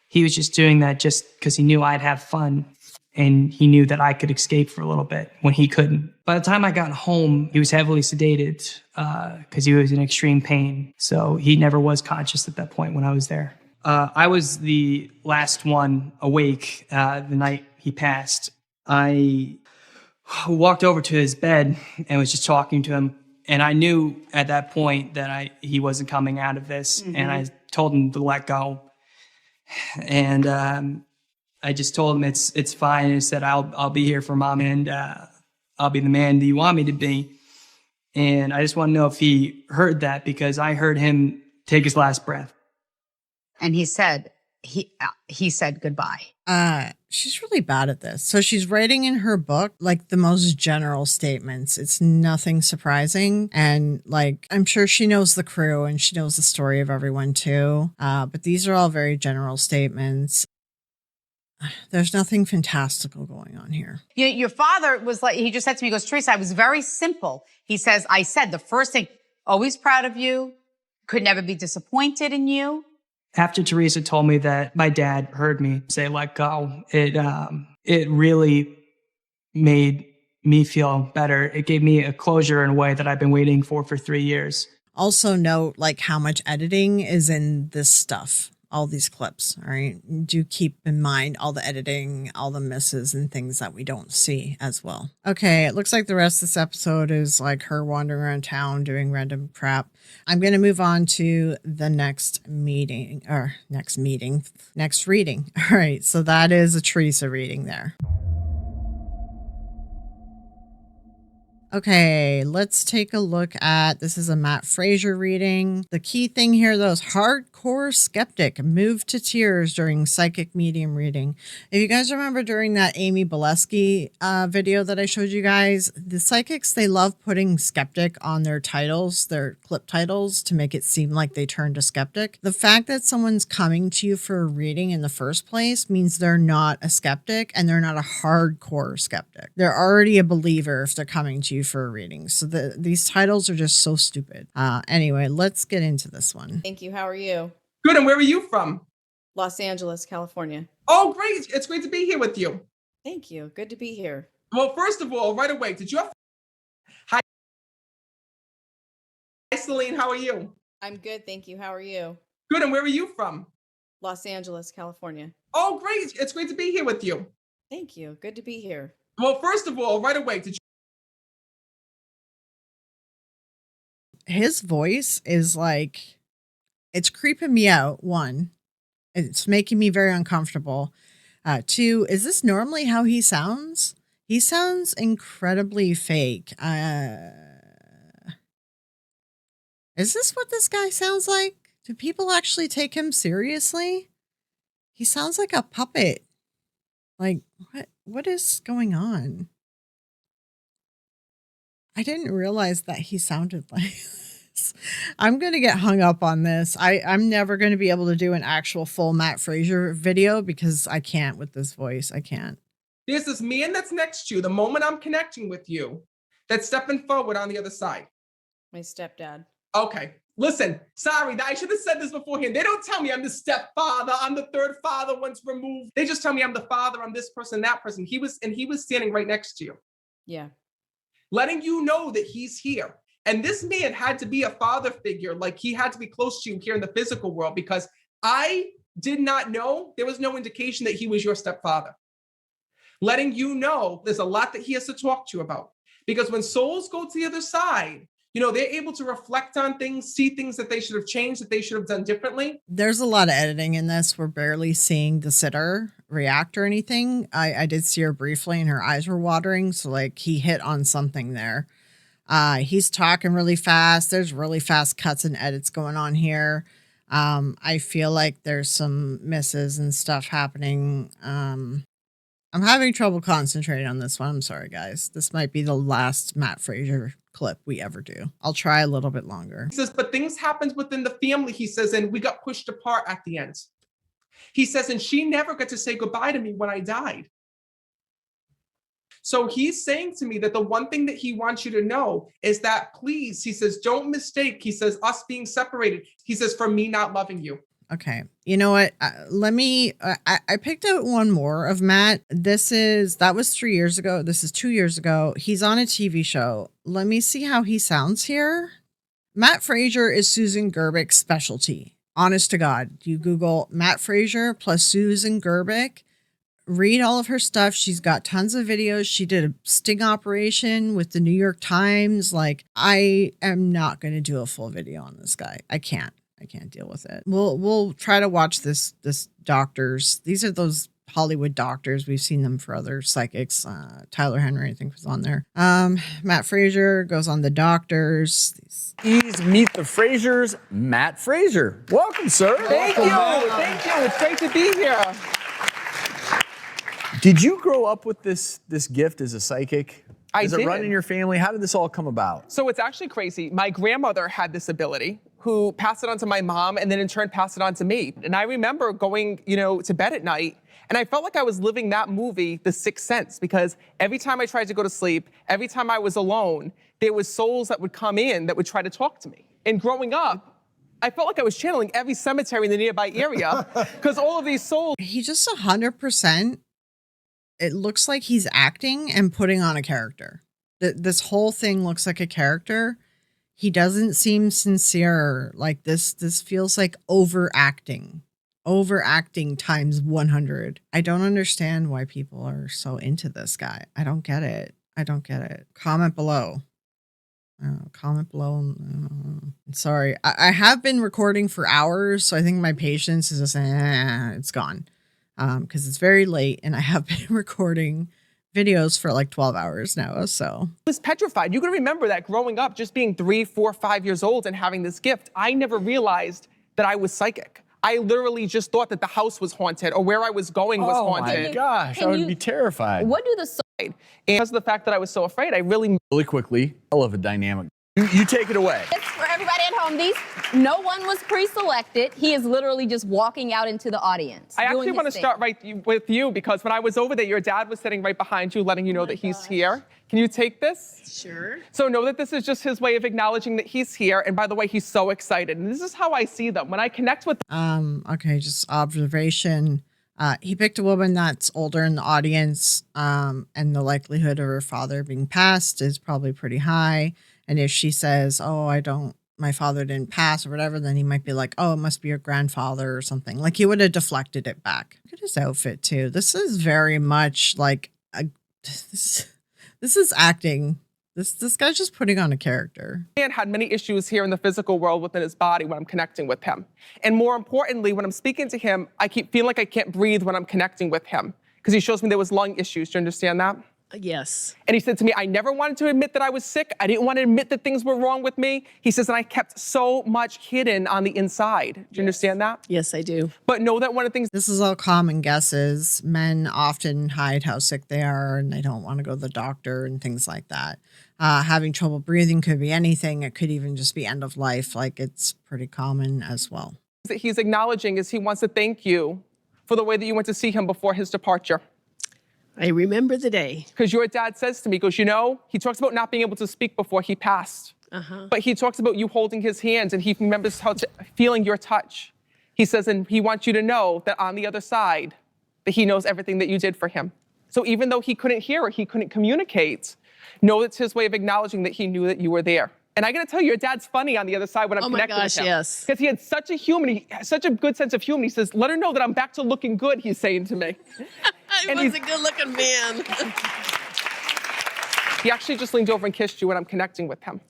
he was just doing that just because he knew I'd have fun. And he knew that I could escape for a little bit when he couldn't. By the time I got home, he was heavily sedated because he was in extreme pain. So he never was conscious at that point when I was there. I was the last one awake the night he passed. I walked over to his bed and was just talking to him. And I knew at that point that he wasn't coming out of this. Mm-hmm. And I told him to let go. And I just told him it's fine. And said, I'll be here for Mom, and I'll be the man that you want me to be. And I just want to know if he heard that, because I heard him take his last breath. And he said goodbye. She's really bad at this. So she's writing in her book like the most general statements. It's nothing surprising. And like, I'm sure she knows the crew and she knows the story of everyone too. But these are all very general statements. There's nothing fantastical going on here. Your father was like, he just said to me, he goes, Theresa, I was very simple. He says, I said the first thing, always proud of you, could never be disappointed in you. After Theresa told me that my dad heard me say, let go, it really made me feel better. It gave me a closure in a way that I've been waiting for 3 years. Also note like how much editing is in this stuff. All these clips, all right? Do keep in mind all the editing, all the misses and things that we don't see as well. Okay, it looks like the rest of this episode is like her wandering around town doing random crap. I'm going to move on to the next reading. All right, so that is a Theresa reading there. Okay, let's take a look at, this is a Matt Fraser reading. The key thing here though is hardcore skeptic moved to tears during psychic medium reading. If you guys remember during that Amy Bolesky video that I showed you guys, the psychics, they love putting skeptic on their titles, their clip titles, to make it seem like they turned a skeptic. The fact that someone's coming to you for a reading in the first place means they're not a skeptic and they're not a hardcore skeptic. They're already a believer if they're coming to you for a reading. So these titles are just so stupid. Anyway, let's get into this one. Thank you. How are you? Good. And where are you from? Los Angeles, California. Oh, great. It's great to be here with you. Thank you. Good to be here. Well, first of all, right away, did you have... Hi, Celine. How are you? I'm good. Thank you. How are you? Good. And where are you from? Los Angeles, California. Oh, great. It's great to be here with you. Thank you. Good to be here. Well, first of all, right away, did you... His voice is like, it's creeping me out. One, it's making me very uncomfortable. Two, is this normally how he sounds? He sounds incredibly fake. Is this what this guy sounds like? Do people actually take him seriously? He sounds like a puppet. Like, what is going on? I didn't realize that he sounded like this. I'm going to get hung up on this. I'm never going to be able to do an actual full Matt Fraser video because I can't with this voice. I can't. There's this man that's next to you, the moment I'm connecting with you, that's stepping forward on the other side. My stepdad. Okay. Listen, sorry, I should have said this beforehand. They don't tell me I'm the stepfather, I'm the third father once removed. They just tell me I'm the father, I'm this person, that person. He was standing right next to you. Yeah. Letting you know that he's here. And this man had to be a father figure, like he had to be close to you here in the physical world, because I did not know, there was no indication that he was your stepfather. Letting you know there's a lot that he has to talk to you about. Because when souls go to the other side, you know, they're able to reflect on things, see things that they should have changed, that they should have done differently. There's a lot of editing in this. We're barely seeing the sitter react or anything. I did see her briefly and her eyes were watering. So like he hit on something there. He's talking really fast. There's really fast cuts and edits going on here. I feel like there's some misses and stuff happening. I'm having trouble concentrating on this one. I'm sorry, guys. This might be the last Matt Fraser clip we ever do. I'll try a little bit longer. He says, but things happened within the family, he says, and we got pushed apart at the end. He says, and she never got to say goodbye to me when I died. So he's saying to me that the one thing that he wants you to know is that, please, he says, don't mistake, he says, us being separated, he says, for me not loving you. Okay. You know what? I picked out one more of Matt. That was 3 years ago. This is 2 years ago. He's on a TV show. Let me see how he sounds here. Matt Fraser is Susan Gerbich's specialty. Honest to God. You Google Matt Fraser plus Susan Gerbic. Read all of her stuff. She's got tons of videos. She did a sting operation with the New York Times. Like, I am not going to do a full video on this guy. I can't deal with it. We'll try to watch this doctors. These are those Hollywood doctors. We've seen them for other psychics. Tyler Henry, I think, was on there. Matt Fraser goes on the doctors. Please meet the Frasers, Matt Fraser. Welcome, sir. Thank you. Thank you. It's great to be here. Did you grow up with this gift as a psychic? Does it did. run in your family? How did this all come about? So it's actually crazy. My grandmother had this ability, who passed it on to my mom and then in turn passed it on to me. And I remember going, to bed at night, and I felt like I was living that movie, The Sixth Sense, because every time I tried to go to sleep, every time I was alone, there was souls that would come in that would try to talk to me. And growing up, I felt like I was channeling every cemetery in the nearby area because all of these souls. He just 100%. It looks like he's acting and putting on a character. This whole thing looks like a character. He doesn't seem sincere. Like this feels like overacting times 100. I don't understand why people are so into this guy. I don't get it. Comment below. Comment below. Sorry. I have been recording for hours, so I think my patience is just, it's gone. Because it's very late and I have been recording videos for like 12 hours now. So I was petrified. You can remember that growing up, just being 3, 4, 5 years old and having this gift. I never realized that I was psychic. I literally just thought that the house was haunted or where I was going was haunted. Oh my gosh, I would be terrified. What do the And because of the fact that I was so afraid, I really quickly, I love a dynamic. You take it away. Just for everybody at home, no one was pre-selected. He is literally just walking out into the audience. I actually want to start right with you because when I was over there, your dad was sitting right behind you, letting you know that he's here. Can you take this? Sure. So know that this is just his way of acknowledging that he's here. And by the way, he's so excited. And this is how I see them. When I connect with okay, just observation. He picked a woman that's older in the audience, and the likelihood of her father being passed is probably pretty high. And if she says, oh, my father didn't pass or whatever, then he might be like, oh, it must be your grandfather or something. Like he would have deflected it back. Look at his outfit too. This is very much like, this is acting. This guy's just putting on a character. Man had many issues here in the physical world within his body when I'm connecting with him. And more importantly, when I'm speaking to him, I keep feeling like I can't breathe when I'm connecting with him because he shows me there was lung issues. Do you understand that? Yes. And he said to me, I never wanted to admit that I was sick. I didn't want to admit that things were wrong with me. He says, and I kept so much hidden on the inside. Do you understand that? Yes, I do. But know that one of the things. This is all common guesses. Men often hide how sick they are and they don't want to go to the doctor and things like that. Having trouble breathing could be anything. It could even just be end of life. Like it's pretty common as well. That he's acknowledging is he wants to thank you for the way that you went to see him before his departure. I remember the day. Because your dad says to me, he goes, he talks about not being able to speak before he passed. But he talks about you holding his hands and he remembers feeling your touch. He says, and he wants you to know that on the other side, that he knows everything that you did for him. So even though he couldn't hear or he couldn't communicate, know it's his way of acknowledging that he knew that you were there. And I gotta tell you, your dad's funny on the other side when I'm connecting with him. Yes. Because he had such a good sense of humor. He says, let her know that I'm back to looking good, he's saying to me. He was a good-looking man. He actually just leaned over and kissed you when I'm connecting with him.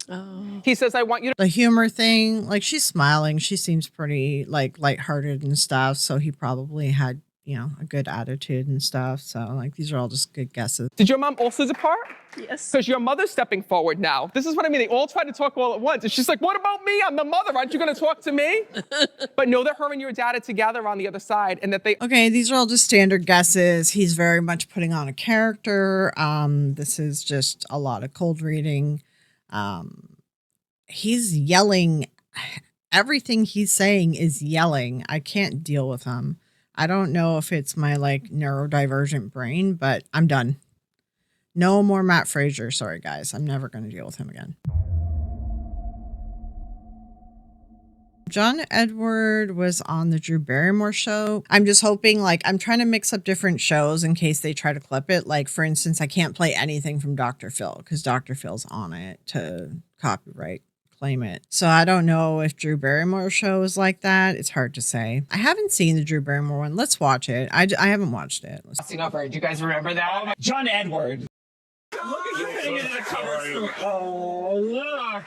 He says, I want you to. The humor thing, like she's smiling. She seems pretty like lighthearted and stuff. So he probably had a good attitude and stuff. So like these are all just good guesses. Did your mom also depart? Yes. Because your mother's stepping forward now. This is what I mean. They all try to talk all at once. And she's like, what about me? I'm the mother. Aren't you going to talk to me? But know that her and your dad are together on the other side and that they... Okay, these are all just standard guesses. He's very much putting on a character. This is just a lot of cold reading. He's yelling. Everything he's saying is yelling. I can't deal with him. I don't know if it's my like neurodivergent brain, but I'm done. No more Matt Fraser. Sorry, guys. I'm never going to deal with him again. John Edward was on the Drew Barrymore show. I'm just hoping, like, I'm trying to mix up different shows in case they try to clip it. Like, for instance, I can't play anything from Dr. Phil because Dr. Phil's on it to copyright claim it. So I don't know if Drew Barrymore show is like that. It's hard to say. I haven't seen the Drew Barrymore one. Let's watch it. I haven't watched it. Do you guys remember that? John Edward. Look at you getting into the cover. Oh, look.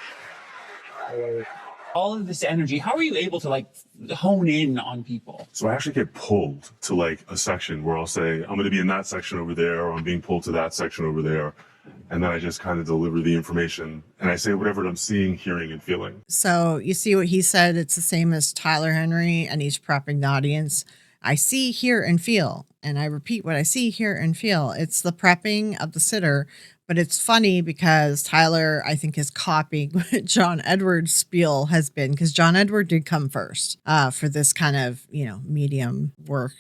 All of this energy, how are you able to like hone in on people? So I actually get pulled to like a section where I'll say, I'm going to be in that section over there, or I'm being pulled to that section over there. And then I just kind of deliver the information and I say whatever I'm seeing, hearing, and feeling. So you see what he said? It's the same as Tyler Henry, and he's prepping the audience. I see, hear, and feel. And I repeat what I see, hear, and feel. It's the prepping of the sitter. But it's funny because Tyler, I think, is copying what John Edward's spiel has been, because John Edward did come first for this kind of, medium work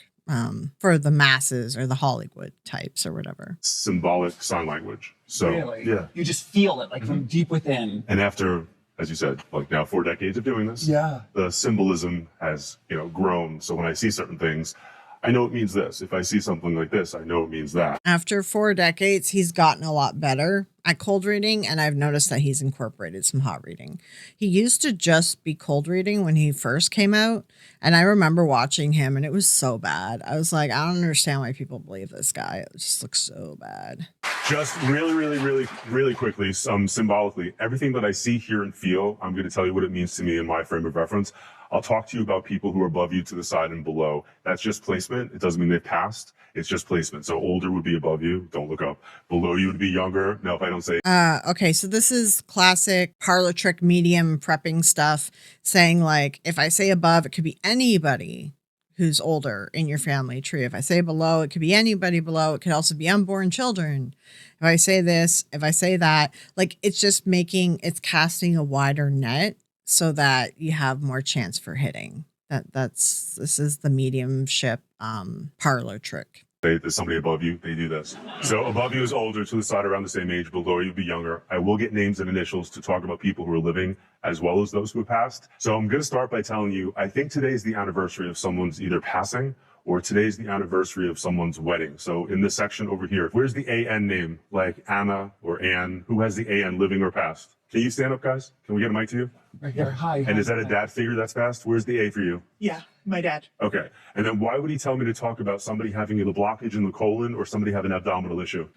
for the masses or the Hollywood types or whatever. Symbolic sign language. So, really? Yeah. You just feel it like from deep within. And after, as you said, like now 4 decades of doing this, the symbolism has, grown. So when I see certain things, I know it means this. If I see something like this, I know it means that. After 4 decades, he's gotten a lot better at cold reading, and I've noticed that he's incorporated some hot reading. He used to just be cold reading when he first came out, and I remember watching him, and it was so bad. I was like, I don't understand why people believe this guy. It just looks so bad. Just really quickly, symbolically, everything that I see, hear, and feel, I'm going to tell you what it means to me in my frame of reference. I'll talk to you about people who are above you, to the side, and below. That's just placement. It doesn't mean they've passed. It's just placement. So older would be above you. Don't look up. Below you would be younger. No, if I don't say. Okay, so this is classic parlor trick medium prepping stuff, saying like, if I say above, it could be anybody who's older in your family tree. If I say below, it could be anybody below. It could also be unborn children. If I say this, if I say that, like it's just it's casting a wider net so that you have more chance for hitting. This is the mediumship parlor trick. There's somebody above you, they do this. So above you is older, to the side around the same age, below you would be younger. I will get names and initials to talk about people who are living as well as those who have passed. So I'm going to start by telling you, I think today's the anniversary of someone's either passing or today's the anniversary of someone's wedding. So in this section over here, where's the AN name? Like Anna or Ann? Who has the AN, living or past? Can you stand up, guys? Can we get a mic to you? Right here. Hi. And is that a dad figure that's passed? Where's the A for you? Yeah, my dad. Okay. And then why would he tell me to talk about somebody having the blockage in the colon or somebody having an abdominal issue?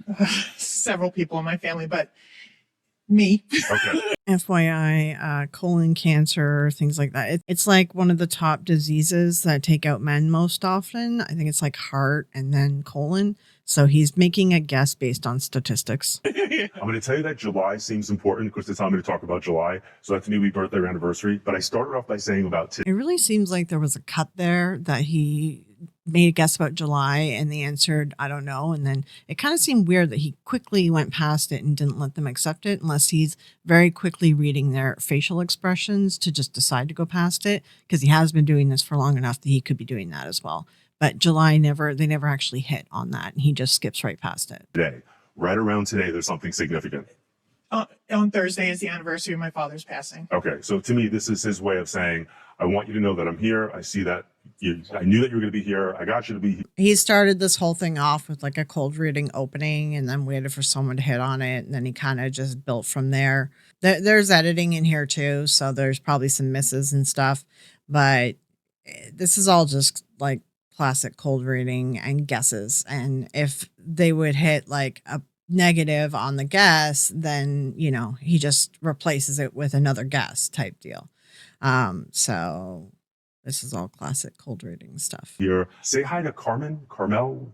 Several people in my family, but me. Okay. FYI, colon cancer, things like that. It's like one of the top diseases that take out men most often. I think it's like heart and then colon. So he's making a guess based on statistics. I'm going to tell you that July seems important because it's time to talk about July. So that's maybe birthday or anniversary. But I started off by saying about It really seems like there was a cut there that he made a guess about July and they answered, I don't know. And then it kind of seemed weird that he quickly went past it and didn't let them accept it unless he's very quickly reading their facial expressions to just decide to go past it, because he has been doing this for long enough that he could be doing that as well. But July they never actually hit on that. And he just skips right past it. Today, right around today, there's something significant. On Thursday is the anniversary of my father's passing. Okay. So to me, this is his way of saying, I want you to know that I'm here. I see that I knew that you were going to be here. I got you to be here. He started this whole thing off with like a cold reading opening and then waited for someone to hit on it. And then he kind of just built from there. There's editing in here too. So there's probably some misses and stuff. But this is all just like classic cold reading and guesses. And if they would hit like a negative on the guess, then, he just replaces it with another guess type deal. So This is all classic cold reading stuff. Here, say hi to Carmel,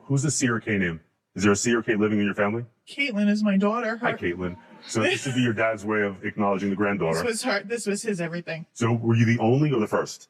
who's the C or K name? Is there a C or K living in your family? Caitlin is my daughter. Hi, Caitlin. So this would be your dad's way of acknowledging the granddaughter. This was his everything. So were you the only or the first?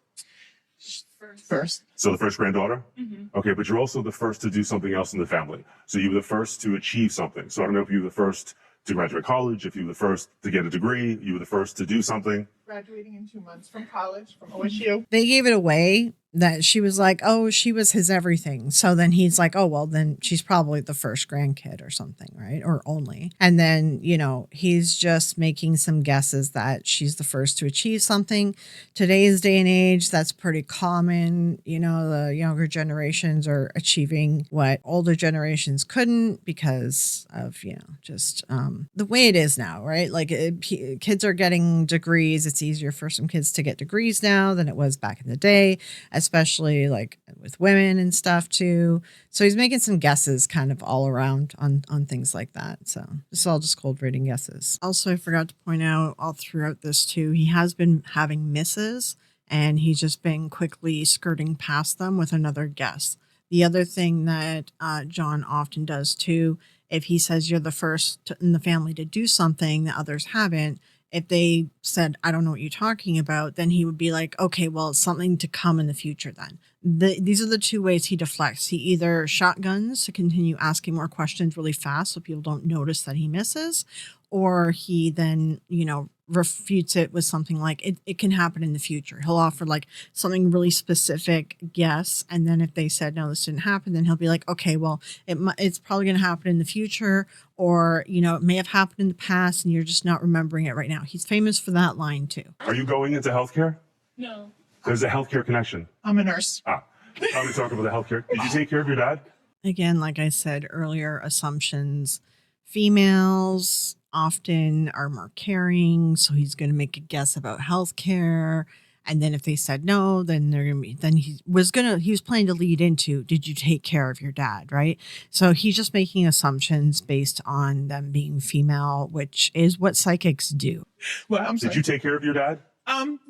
First. So the first granddaughter? Mhm. Okay, but you're also the first to do something else in the family. So you were the first to achieve something. So I don't know if you were the first to graduate college, if you were the first to get a degree, you were the first to do something. Graduating in 2 months from college, from OSU. They gave it away that she was like, oh, she was his everything. So then he's like, oh, well, then she's probably the first grandkid or something, right? Or only. And then, you know, he's just making some guesses that she's the first to achieve something. Today's day and age, that's pretty common. You know, the younger generations are achieving what older generations couldn't because of, you know, just the way it is now, right? Like kids are getting degrees. It's easier for some kids to get degrees now than it was back in the day, especially like with women and stuff too. So he's making some guesses kind of all around on things like that. So this is all just cold reading guesses. Also, I forgot to point out all throughout this too, he has been having misses and he's just been quickly skirting past them with another guess. The other thing that John often does too, if he says you're the first in the family to do something that others haven't, if they said, I don't know what you're talking about, then he would be like, okay, well, it's something to come in the future then. These are the two ways he deflects. He either shotguns to continue asking more questions really fast so people don't notice that he misses, or he then, you know, refutes it with something like it can happen in the future. He'll offer like something really specific guess, and then if they said no, this didn't happen, then he'll be like, okay, well, it's probably going to happen in the future, or you know, it may have happened in the past and you're just not remembering it right now. He's famous for that line too. Are you going into healthcare? No. There's a healthcare connection. I'm a nurse. I'm going to talk about the healthcare. Did you take care of your dad? Again, like I said earlier, assumptions. Females often are more caring, so he's going to make a guess about healthcare, and then if they said no, then they're going to be, then he was planning to lead into, did you take care of your dad, right? So he's just making assumptions based on them being female, which is what psychics do. Well, I'm sorry. Did you take care of your dad?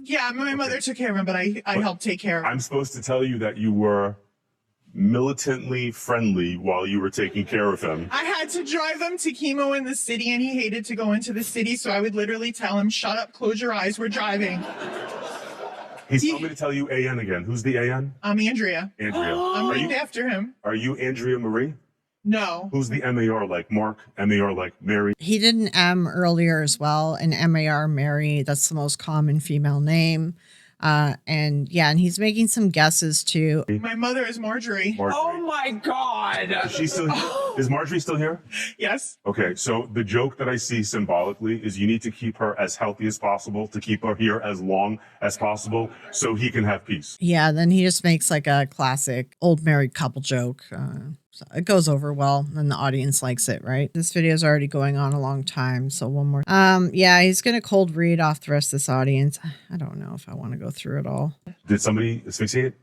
Yeah, my mother took care of him, but I helped take care of him. I'm supposed to tell you that you were militantly friendly while you were taking care of him. I had to drive them to chemo in the city, and he hated to go into the city, so I would literally tell him, shut up, close your eyes, we're driving. He's told me to tell you AN again. Who's the AN? I'm Andrea. Andrea. I'm named after him. Are you Andrea Marie? No. Who's the MAR like Mark? MAR like Mary? He did an M earlier as well, an MAR Mary. That's the most common female name. And he's making some guesses too. My mother is Marjorie. Oh my God. Is she still here? Is Marjorie still here? Yes. Okay, so the joke that I see symbolically is you need to keep her as healthy as possible, to keep her here as long as possible so he can have peace. Yeah, then he just makes like a classic old married couple joke. So it goes over well and the audience likes it, right? This video is already going on a long time, so one more. He's gonna cold read off the rest of this audience. I don't know if I want to go through it all. Did somebody asphyxiate?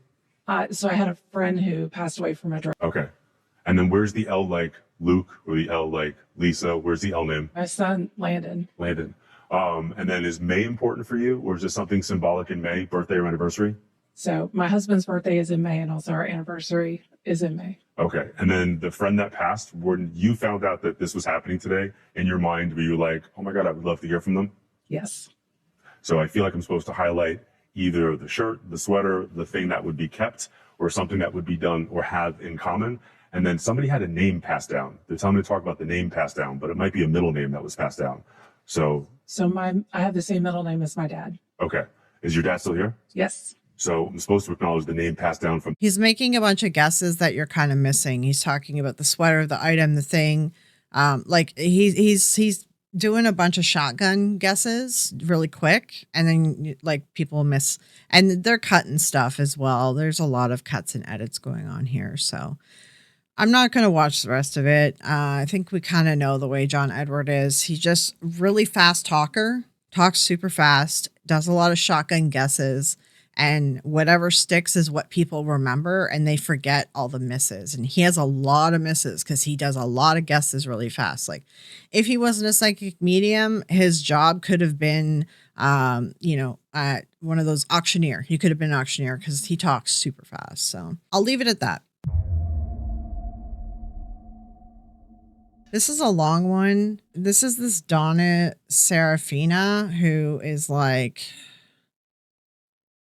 So I had a friend who passed away from a drug. Okay. And then where's the L like Luke or the L like Lisa? Where's the L name? My son, Landon. Landon. And then is May important for you, or is there something symbolic in May, birthday or anniversary? So my husband's birthday is in May, and also our anniversary is in May. Okay. And then the friend that passed, when you found out that this was happening today, in your mind, were you like, oh my God, I would love to hear from them? Yes. So I feel like I'm supposed to highlight either the shirt, the sweater, the thing that would be kept, or something that would be done or have in common. And then somebody had a name passed down. They're telling me to talk about the name passed down, but it might be a middle name that was passed down. So I have the same middle name as my dad. okay. Is your dad still here? Yes. So I'm supposed to acknowledge the name passed down from. He's making a bunch of guesses that you're kind of missing. He's talking about the sweater, the item, the thing. He's doing a bunch of shotgun guesses really quick, and then like people miss, and they're cutting stuff as well. There's a lot of cuts and edits going on here, so I'm not going to watch the rest of it. I think we kind of know the way John Edward is. He's just really fast talker, talks super fast, does a lot of shotgun guesses. and whatever sticks is what people remember, and they forget all the misses. And he has a lot of misses because he does a lot of guesses really fast. Like if he wasn't a psychic medium, his job could have been one of those auctioneer. He could have been an auctioneer because he talks super fast. So I'll leave it at that. This is a long one. This is this Donna Seraphina, who is like,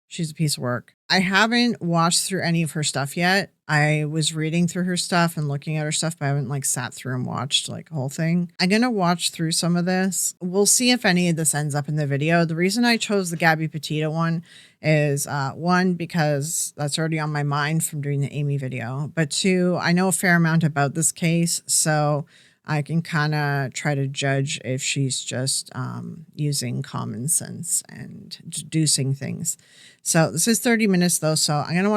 she's a piece of work. I haven't watched through any of her stuff yet. I was reading through her stuff and looking at her stuff, but I haven't like sat through and watched like a whole thing. I'm going to watch through some of this. We'll see if any of this ends up in the video. The reason I chose the Gabby Petito one is one, because that's already on my mind from doing the Amy video, but two, I know a fair amount about this case. So I can kind of try to judge if she's just using common sense and deducing things. So this is 30 minutes though, so I'm gonna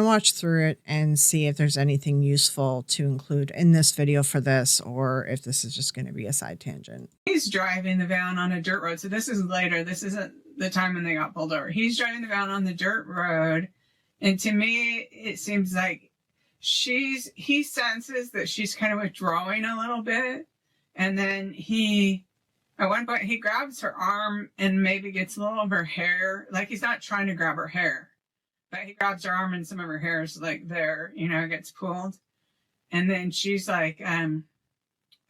watch through it and see if there's anything useful to include in this video for this, or if this is just going to be a side tangent. He's driving the van on a dirt road, so this is later. This isn't the time when they got pulled over. He's driving the van on the dirt road, and to me, it seems like he senses that she's kind of withdrawing a little bit, and then at one point he grabs her arm and maybe gets a little of her hair. Like he's not trying to grab her hair, but he grabs her arm and some of her hair is like there, gets pulled. And then she's like,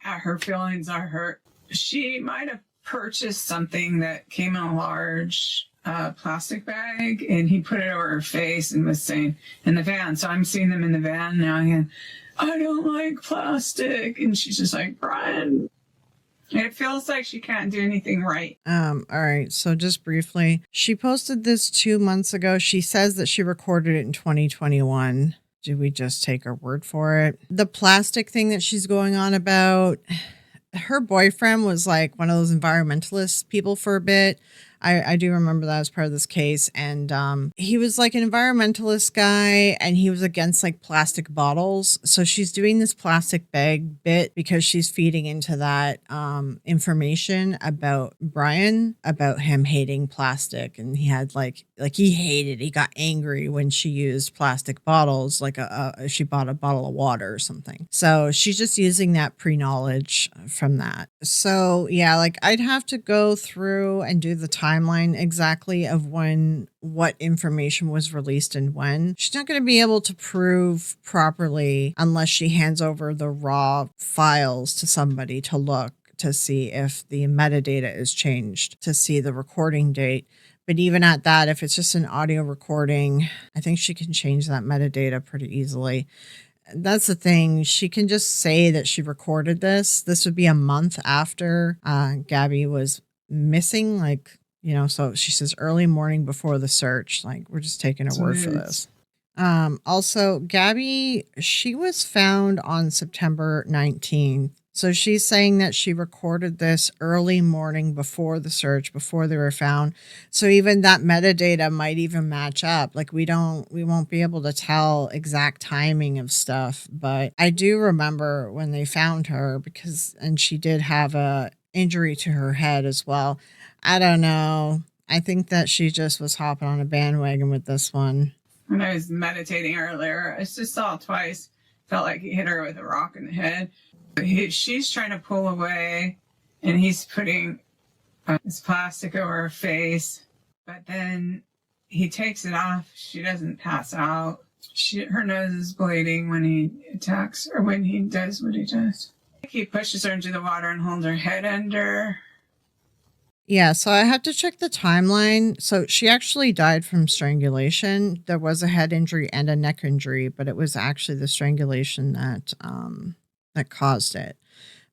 her feelings are hurt. She might have purchased something that came in a large plastic bag, and he put it over her face and was saying in the van. So I'm seeing them in the van now again. I don't like plastic. And she's just like, Brian. It feels like she can't do anything right. All right. So just briefly, she posted this 2 months ago. She says that she recorded it in 2021. Do we just take her word for it? The plastic thing that she's going on about, her boyfriend was like one of those environmentalist people for a bit. I do remember that as part of this case. And he was like an environmentalist guy, and he was against like plastic bottles. So she's doing this plastic bag bit because she's feeding into that information about Brian, about him hating plastic. And he had he got angry when she used plastic bottles, like she bought a bottle of water or something. So she's just using that pre-knowledge from that. So yeah, like I'd have to go through and do the timeline exactly of what information was released and when. She's not going to be able to prove properly unless she hands over the raw files to somebody to look to see if the metadata is changed, to see the recording date. But even at that, if it's just an audio recording, I think she can change that metadata pretty easily. That's the thing. She can just say that she recorded this. This would be a month after Gabby was missing, so she says early morning before the search. Like, we're just taking her word for this. Also, Gabby, she was found on September 19th. So she's saying that she recorded this early morning before the search, before they were found. So even that metadata might even match up. Like we won't be able to tell exact timing of stuff. But I do remember when they found her and she did have a injury to her head as well. I don't know. I think that she just was hopping on a bandwagon with this one. When I was meditating earlier, I just saw it twice. Felt like he hit her with a rock in the head. She's trying to pull away, and he's putting his plastic over her face. But then he takes it off. She doesn't pass out. Her nose is bleeding when he attacks, or when he does what he does. He pushes her into the water and holds her head under. Yeah, so I had to check the timeline. So she actually died from strangulation. There was a head injury and a neck injury, but it was actually the strangulation that caused it.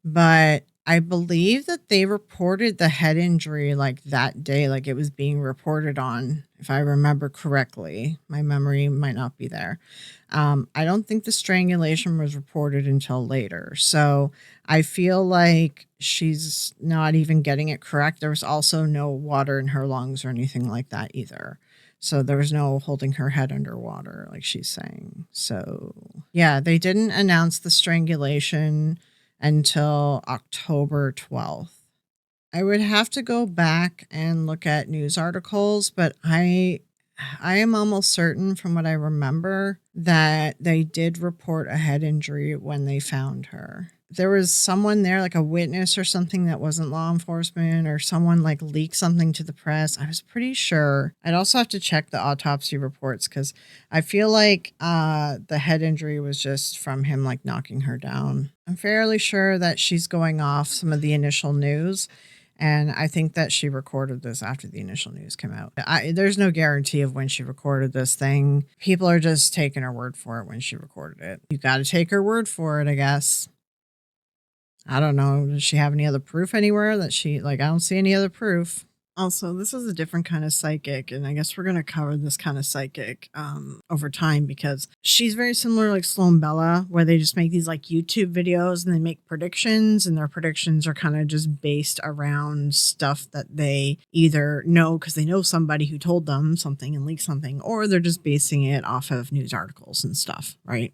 But I believe that they reported the head injury like that day, like it was being reported on, if I remember correctly. My memory might not be there. I don't think the strangulation was reported until later. So I feel like she's not even getting it correct. There was also no water in her lungs or anything like that either. So there was no holding her head underwater, like she's saying. So yeah, they didn't announce the strangulation until October 12th. I would have to go back and look at news articles, but I I am almost certain from what I remember that they did report a head injury when they found her. There was someone there, like a witness or something that wasn't law enforcement, or someone like leaked something to the press. I was pretty sure. I'd also have to check the autopsy reports because I feel like the head injury was just from him like knocking her down. I'm fairly sure that she's going off some of the initial news. And I think that she recorded this after the initial news came out. There's no guarantee of when she recorded this thing. People are just taking her word for it when she recorded it. You got to take her word for it, I guess. I don't know. Does she have any other proof anywhere that I don't see any other proof. Also, this is a different kind of psychic, and I guess we're going to cover this kind of psychic over time because she's very similar like Sloan Bella, where they just make these like YouTube videos and they make predictions, and their predictions are kind of just based around stuff that they either know because they know somebody who told them something and leaked something, or they're just basing it off of news articles and stuff, right?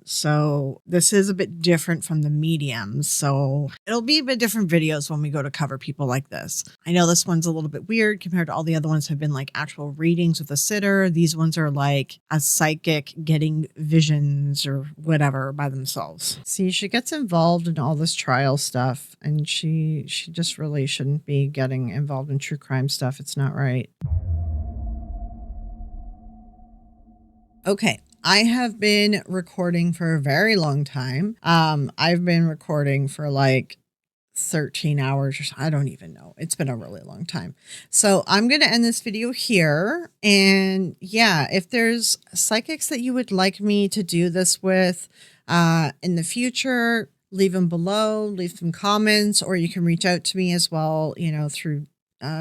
So this is a bit different from the mediums, so it'll be a bit different videos when we go to cover people like this. I know this one's a little bit weird compared to all the other ones have been like actual readings with a sitter. These ones are like a psychic getting visions or whatever by themselves. See, she gets involved in all this trial stuff, and she just really shouldn't be getting involved in true crime stuff. It's not right. Okay. I have been recording for a very long time. I've been recording for like 13 hours or so. I don't even know. It's been a really long time. So I'm going to end this video here. And yeah, if there's psychics that you would like me to do this with in the future, leave them below, leave some comments, or you can reach out to me as well, through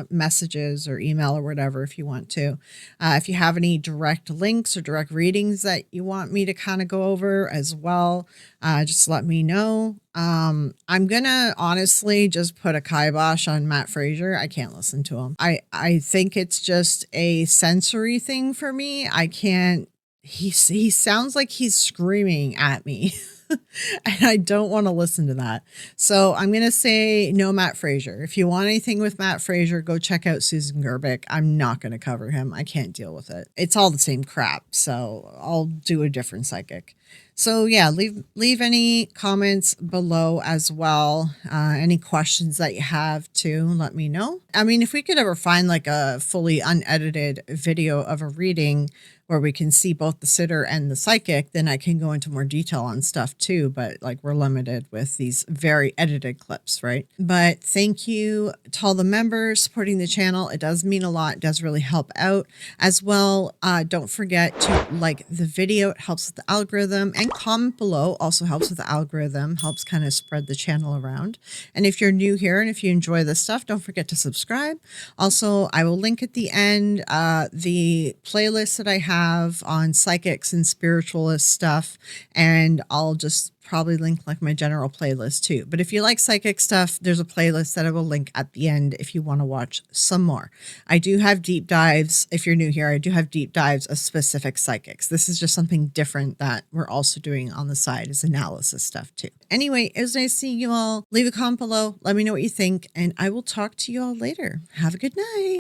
messages or email or whatever if you want to. If you have any direct links or direct readings that you want me to kind of go over as well, just let me know. I'm gonna honestly just put a kibosh on Matt Fraser. I can't listen to him. I think it's just a sensory thing for me. I can't. He sounds like he's screaming at me. And I don't want to listen to that. So I'm going to say no Matt Fraser. If you want anything with Matt Fraser, go check out Susan Gerbic. I'm not going to cover him. I can't deal with it. It's all the same crap. So I'll do a different psychic. So yeah, leave any comments below as well. Any questions that you have too, let me know. I mean, if we could ever find like a fully unedited video of a reading where we can see both the sitter and the psychic, then I can go into more detail on stuff too. But like we're limited with these very edited clips, right? But thank you to all the members supporting the channel. It does mean a lot. It does really help out as well. Don't forget to like the video. It helps with the algorithm, and comment below also helps with the algorithm, helps kind of spread the channel around. And if you're new here and if you enjoy this stuff, don't forget to subscribe. Also, I will link at the end the playlist that I have on psychics and spiritualist stuff, and I'll just probably link like my general playlist too. But if you like psychic stuff, there's a playlist that I will link at the end if you want to watch some more. I do have deep dives. If you're new here, I do have deep dives of specific psychics. This is just something different that we're also doing on the side is analysis stuff too. Anyway, it was nice seeing you all. Leave a comment below. Let me know what you think, and I will talk to you all later. Have a good night.